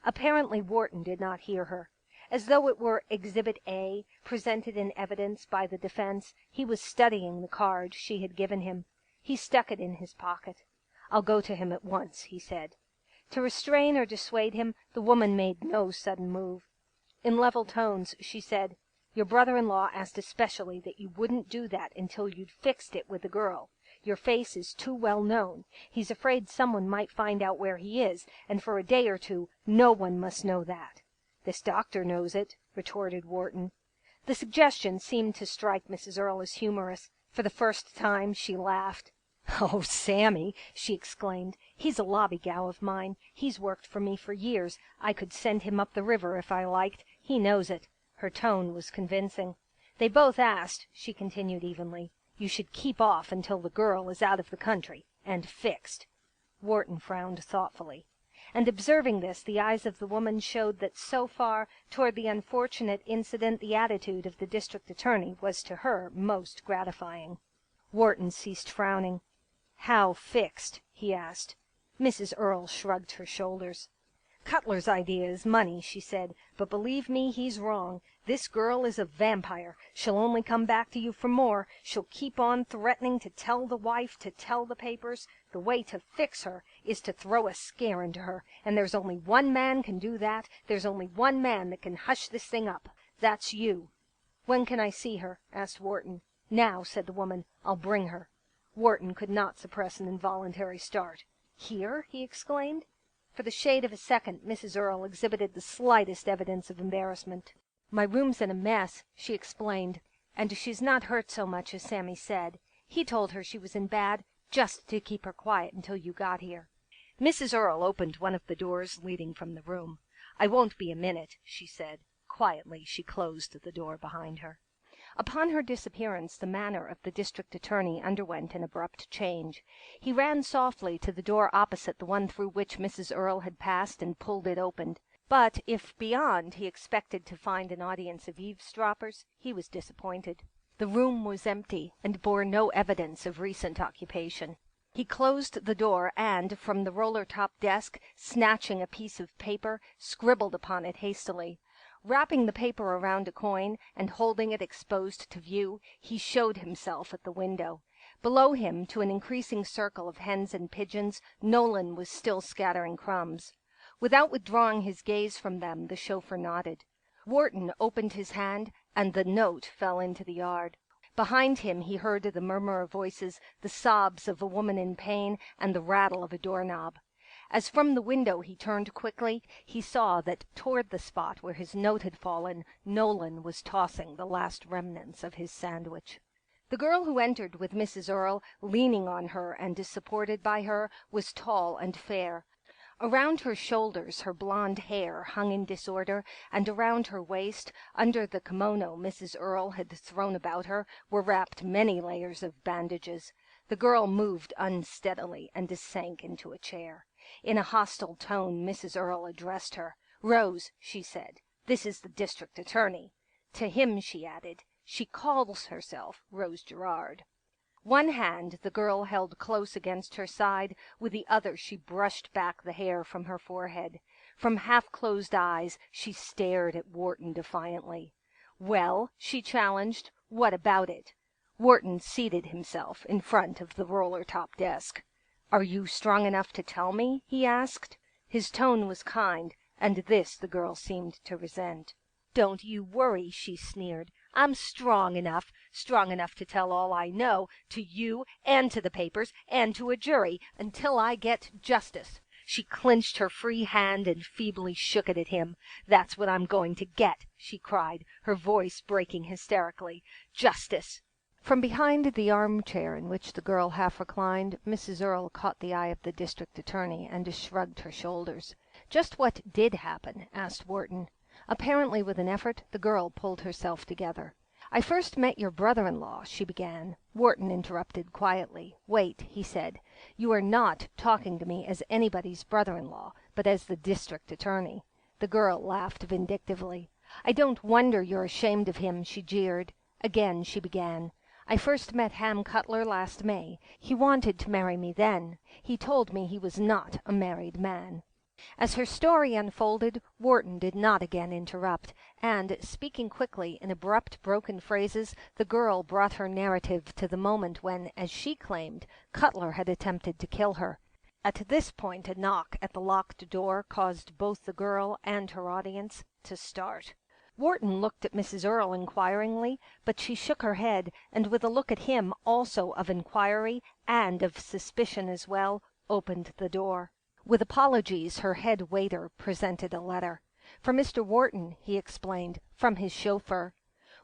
Apparently Wharton did not hear her. As though it were Exhibit A, presented in evidence by the defense, he was studying the card she had given him. He stuck it in his pocket. "I'll go to him at once," he said. To restrain or dissuade him, the woman made no sudden move. In level tones she said, "Your brother-in-law asked especially that you wouldn't do that until you'd fixed it with the girl. Your face is too well known. He's afraid someone might find out where he is, and for a day or two no one must know that." "This doctor knows it," retorted Wharton. The suggestion seemed to strike Mrs. Earle as humorous. For the first time she laughed. "Oh, Sammy!" she exclaimed. "He's a lobbygow of mine. He's worked for me for years. I could send him up the river if I liked. He knows it." Her tone was convincing. "They both asked," she continued evenly, "you should keep off until the girl is out of the country and fixed." Wharton frowned thoughtfully. and observing this, the eyes of the woman showed that so far toward the unfortunate incident the attitude of the district attorney was to her most gratifying. Wharton ceased frowning. "How fixed?" he asked. Mrs. Earle shrugged her shoulders. "Cutler's idea is money," she said, "but believe me, he's wrong. This girl is a vampire. She'll only come back to you for more. She'll keep on threatening to tell the wife, to tell the papers. The way to fix her is to throw a scare into her, and there's only one man can do that. There's only one man that can hush this thing up. That's you." "When can I see her?" asked Wharton. "Now," said the woman. "I'll bring her." Wharton could not suppress an involuntary start. "Here?" he exclaimed. For the shade of a second Mrs. Earle exhibited the slightest evidence of embarrassment. "My room's in a mess," she explained, "and she's not hurt so much as Sammy said. He told her she was in bad just to keep her quiet until you got here." Mrs. Earle opened one of the doors leading from the room. "I won't be a minute," she said. Quietly she closed the door behind her. Upon her disappearance the manner of the district attorney underwent an abrupt change. He ran softly to the door opposite the one through which Mrs. Earle had passed and pulled it open. But if beyond he expected to find an audience of eavesdroppers, he was disappointed. The room was empty and bore no evidence of recent occupation. He closed the door and, from the roller-top desk, snatching a piece of paper, scribbled upon it hastily. Wrapping the paper around a coin and holding it exposed to view, he showed himself at the window. Below him, to an increasing circle of hens and pigeons, Nolan was still scattering crumbs. Without withdrawing his gaze from them, the chauffeur nodded. Wharton opened his hand, and the note fell into the yard. Behind him he heard the murmur of voices, the sobs of a woman in pain, and the rattle of a doorknob. As from the window he turned quickly, he saw that toward the spot where his note had fallen, Nolan was tossing the last remnants of his sandwich. The girl who entered with Mrs. Earle, leaning on her and supported by her, was tall and fair. Around her shoulders her blonde hair hung in disorder, and around her waist, under the kimono Mrs. Earle had thrown about her, were wrapped many layers of bandages. The girl moved unsteadily and sank into a chair. In a hostile tone Mrs. Earle addressed her. "Rose," she said, "this is the district attorney." To him she added, "She calls herself Rose Gerard." One hand the girl held close against her side, with the other she brushed back the hair from her forehead. From half-closed eyes she stared at Wharton defiantly. "Well," she challenged, "what about it?" Wharton seated himself in front of the roller-top desk. "Are you strong enough to tell me?" he asked. His tone was kind, and this the girl seemed to resent. "Don't you worry," she sneered. "I'm strong enough to tell all I know, to you and to the papers and to a jury, until I get justice." She clenched her free hand and feebly shook it at him. "That's what I'm going to get," she cried, her voice breaking hysterically. "Justice." From behind the armchair in which the girl half reclined, Mrs. Earle caught the eye of the district attorney and shrugged her shoulders. "Just what did happen?" asked Wharton. Apparently with an effort, the girl pulled herself together. "I first met your brother-in-law," she began. Wharton interrupted quietly. "Wait," he said. "You are not talking to me as anybody's brother-in-law, but as the district attorney." The girl laughed vindictively. "I don't wonder you're ashamed of him," she jeered. Again she began. "I first met Ham Cutler last May. He wanted to marry me then. He told me he was not a married man." As her story unfolded, Wharton did not again interrupt, and, speaking quickly in abrupt, broken phrases, the girl brought her narrative to the moment when, as she claimed, Cutler had attempted to kill her. At this point a knock at the locked door caused both the girl and her audience to start. Wharton looked at Mrs. Earle inquiringly, but she shook her head, and with a look at him also of inquiry and of suspicion as well, opened the door. With apologies her head waiter presented a letter. "For Mr. Wharton," he explained, "from his chauffeur."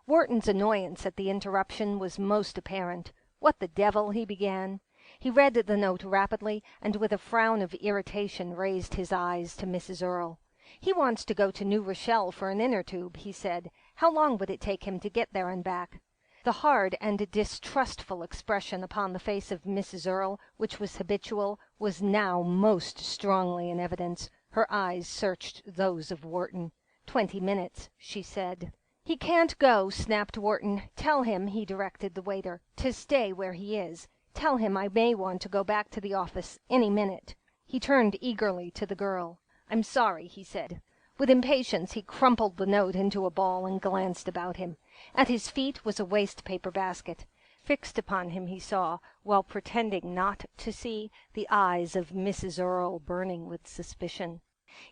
Wharton's annoyance at the interruption was most apparent. "What the devil?" he began. He read the note rapidly, and with a frown of irritation raised his eyes to Mrs. Earle. "He wants to go to New Rochelle for an inner tube," he said. "How long would it take him to get there and back?" The hard and distrustful expression upon the face of Mrs. Earle, which was habitual, was now most strongly in evidence. Her eyes searched those of Wharton. 20 minutes, she said. "He can't go," snapped Wharton. "Tell him," he directed the waiter, "to stay where he is. Tell him I may want to go back to the office any minute." He turned eagerly to the girl. "I'm sorry," he said. With impatience he crumpled the note into a ball and glanced about him. At his feet was a waste paper basket. Fixed upon him he saw, while pretending not to see, the eyes of Mrs. Earle burning with suspicion.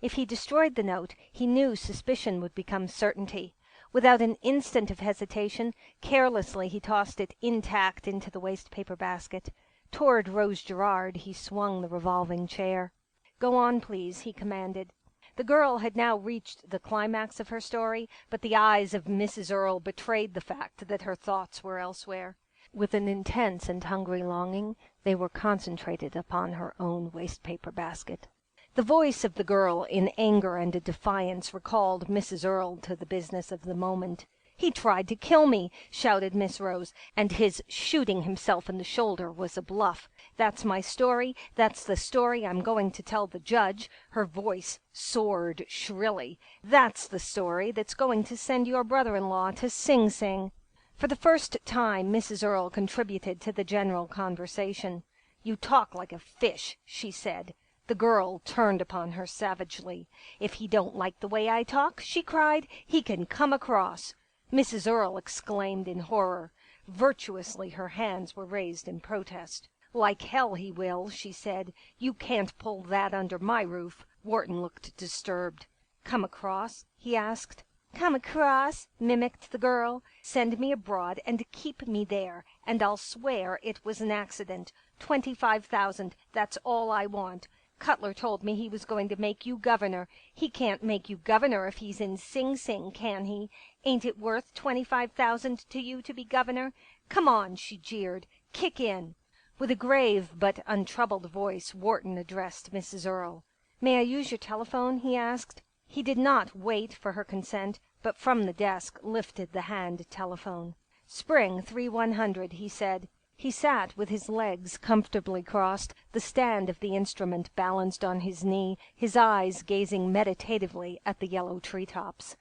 If he destroyed the note, he knew suspicion would become certainty. Without an instant of hesitation, carelessly he tossed it intact into the waste paper basket. Toward Rose Gerard he swung the revolving chair. "Go on, please," he commanded. The girl had now reached the climax of her story, but the eyes of Mrs. Earle betrayed the fact that her thoughts were elsewhere. With an intense and hungry longing, they were concentrated upon her own waste paper basket. The voice of the girl, in anger and defiance, recalled Mrs. Earle to the business of the moment. "He tried to kill me," shouted Miss Rose, "and his shooting himself in the shoulder was a bluff. That's my story. That's the story I'm going to tell the judge." Her voice soared shrilly. "That's the story that's going to send your brother-in-law to Sing Sing." For the first time Mrs. Earle contributed to the general conversation. "You talk like a fish," she said. The girl turned upon her savagely. "If he don't like the way I talk," she cried, "he can come across." Mrs. Earle exclaimed in horror. Virtuously her hands were raised in protest. "Like hell he will," she said. "You can't pull that under my roof." Wharton looked disturbed. "Come across?" he asked. "Come across," mimicked the girl. "Send me abroad and keep me there, and I'll swear it was an accident. 25,000, that's all I want. Cutler told me he was going to make you governor. He can't make you governor if he's in Sing Sing, can he? Ain't it worth 25,000 to you to be governor? Come on," she jeered. "Kick in." With a grave but untroubled voice Wharton addressed Mrs. Earle. "May I use your telephone?" he asked. He did not wait for her consent, but from the desk lifted the hand telephone. "Spring 3100," he said. He sat with his legs comfortably crossed, the stand of the instrument balanced on his knee, his eyes gazing meditatively at the yellow treetops.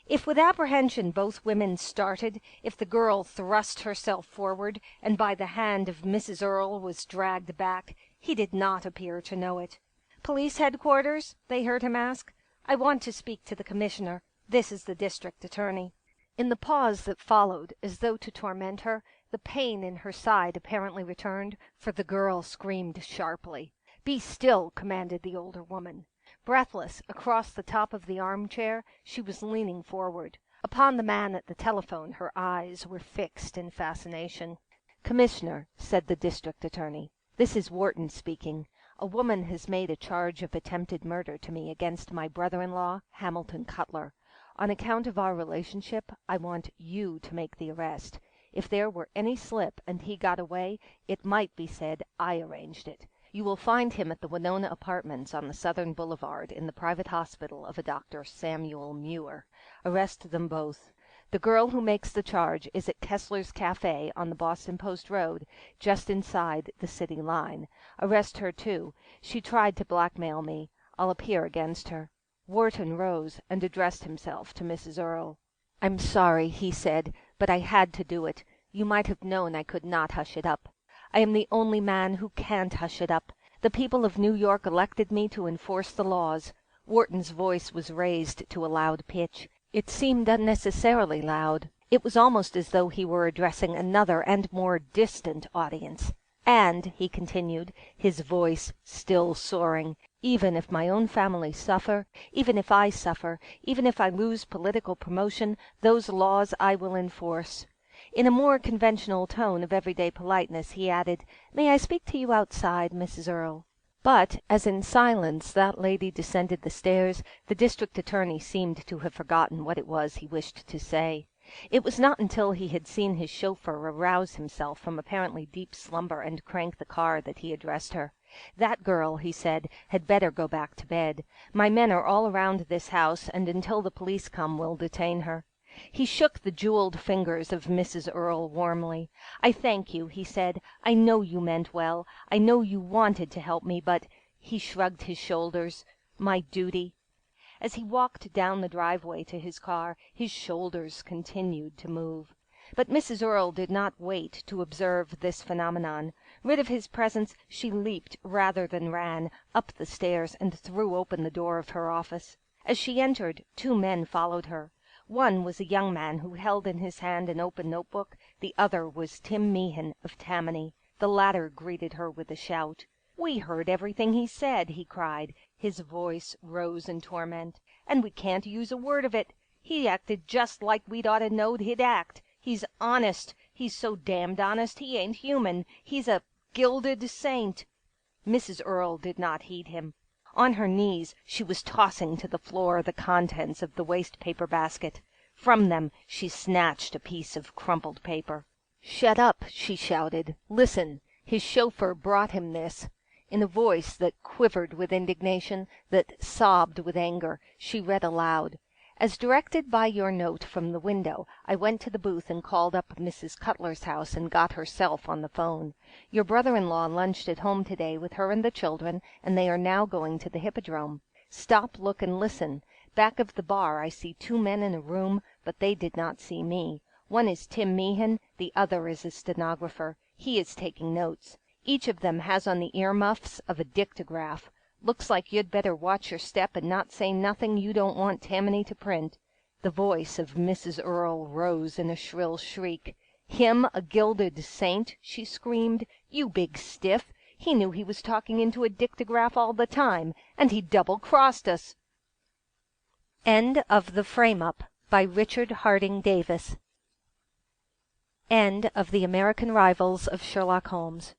If with apprehension both women started, if the girl thrust herself forward, and by the hand of Mrs. Earle was dragged back, he did not appear to know it. "Police headquarters?" they heard him ask. "I want to speak to the commissioner. This is the district attorney." In the pause that followed, as though to torment her, the pain in her side apparently returned, for the girl screamed sharply. "Be still," commanded the older woman. Breathless, across the top of the armchair, she was leaning forward. Upon the man at the telephone her eyes were fixed in fascination. "Commissioner," said the district attorney, "this is Wharton speaking. A woman has made a charge of attempted murder to me against my brother-in-law, Hamilton Cutler. On account of our relationship, I want you to make the arrest. If there were any slip and he got away, it might be said I arranged it. You will find him at the Winona Apartments on the Southern Boulevard in the private hospital of a Dr. Samuel Muir. Arrest them both. The girl who makes the charge is at Kessler's Cafe on the Boston Post Road, just inside the city line. Arrest her, too. She tried to blackmail me. I'll appear against her." Wharton rose and addressed himself to Mrs. Earle. "I'm sorry," he said, "but I had to do it. You might have known I could not hush it up. I am the only man who can't hush it up. The people of New York elected me to enforce the laws." Wharton's voice was raised to a loud pitch. It seemed unnecessarily loud. It was almost as though he were addressing another and more distant audience. "And," he continued, his voice still soaring, "even if my own family suffer, even if I suffer, even if I lose political promotion, those laws I will enforce." In a more conventional tone of everyday politeness he added, "May I speak to you outside, Mrs. Earle?" But, as in silence that lady descended the stairs, the district attorney seemed to have forgotten what it was he wished to say. It was not until he had seen his chauffeur arouse himself from apparently deep slumber and crank the car that he addressed her. "That girl," he said, "had better go back to bed. My men are all around this house, and until the police come will detain her." He shook the jeweled fingers of Mrs. Earle warmly. "I thank you," he said. "I know you meant well. I know you wanted to help me, but—" He shrugged his shoulders. My duty. As he walked down the driveway to his car, his shoulders continued to move. But Mrs. Earle did not wait to observe this phenomenon. Rid of his presence, she leaped rather than ran up the stairs and threw open the door of her office. As she entered, two men followed her. One was a young man who held in his hand an open notebook. The other was Tim Meehan of Tammany. The latter greeted her with a shout. "We heard everything he said," he cried. His voice rose in torment. "And we can't use a word of it. He acted just like we'd oughta knowed he'd act. He's honest. He's so damned honest he ain't human. He's a gilded saint." Mrs. Earle did not heed him. On her knees she was tossing to the floor the contents of the waste-paper basket. From them she snatched a piece of crumpled paper. "Shut up," she shouted. "Listen." His chauffeur brought him this. In a voice that quivered with indignation, that sobbed with anger, she read aloud. "As directed by your note from the window, I went to the booth and called up Mrs. Cutler's house and got herself on the phone. Your brother-in-law lunched at home today with her and the children, and they are now going to the Hippodrome. Stop, look, and listen. Back of the bar I see two men in a room, but they did not see me. One is Tim Meehan, the other is a stenographer. He is taking notes. Each of them has on the earmuffs of a dictograph. Looks like you'd better watch your step and not say nothing you don't want Tammany to print." The voice of Mrs. Earle rose in a shrill shriek. "Him a gilded saint!" she screamed. "You big stiff! He knew he was talking into a dictograph all the time, and he double-crossed us." End of the Frame-Up by Richard Harding Davis. End of The American Rivals of Sherlock Holmes.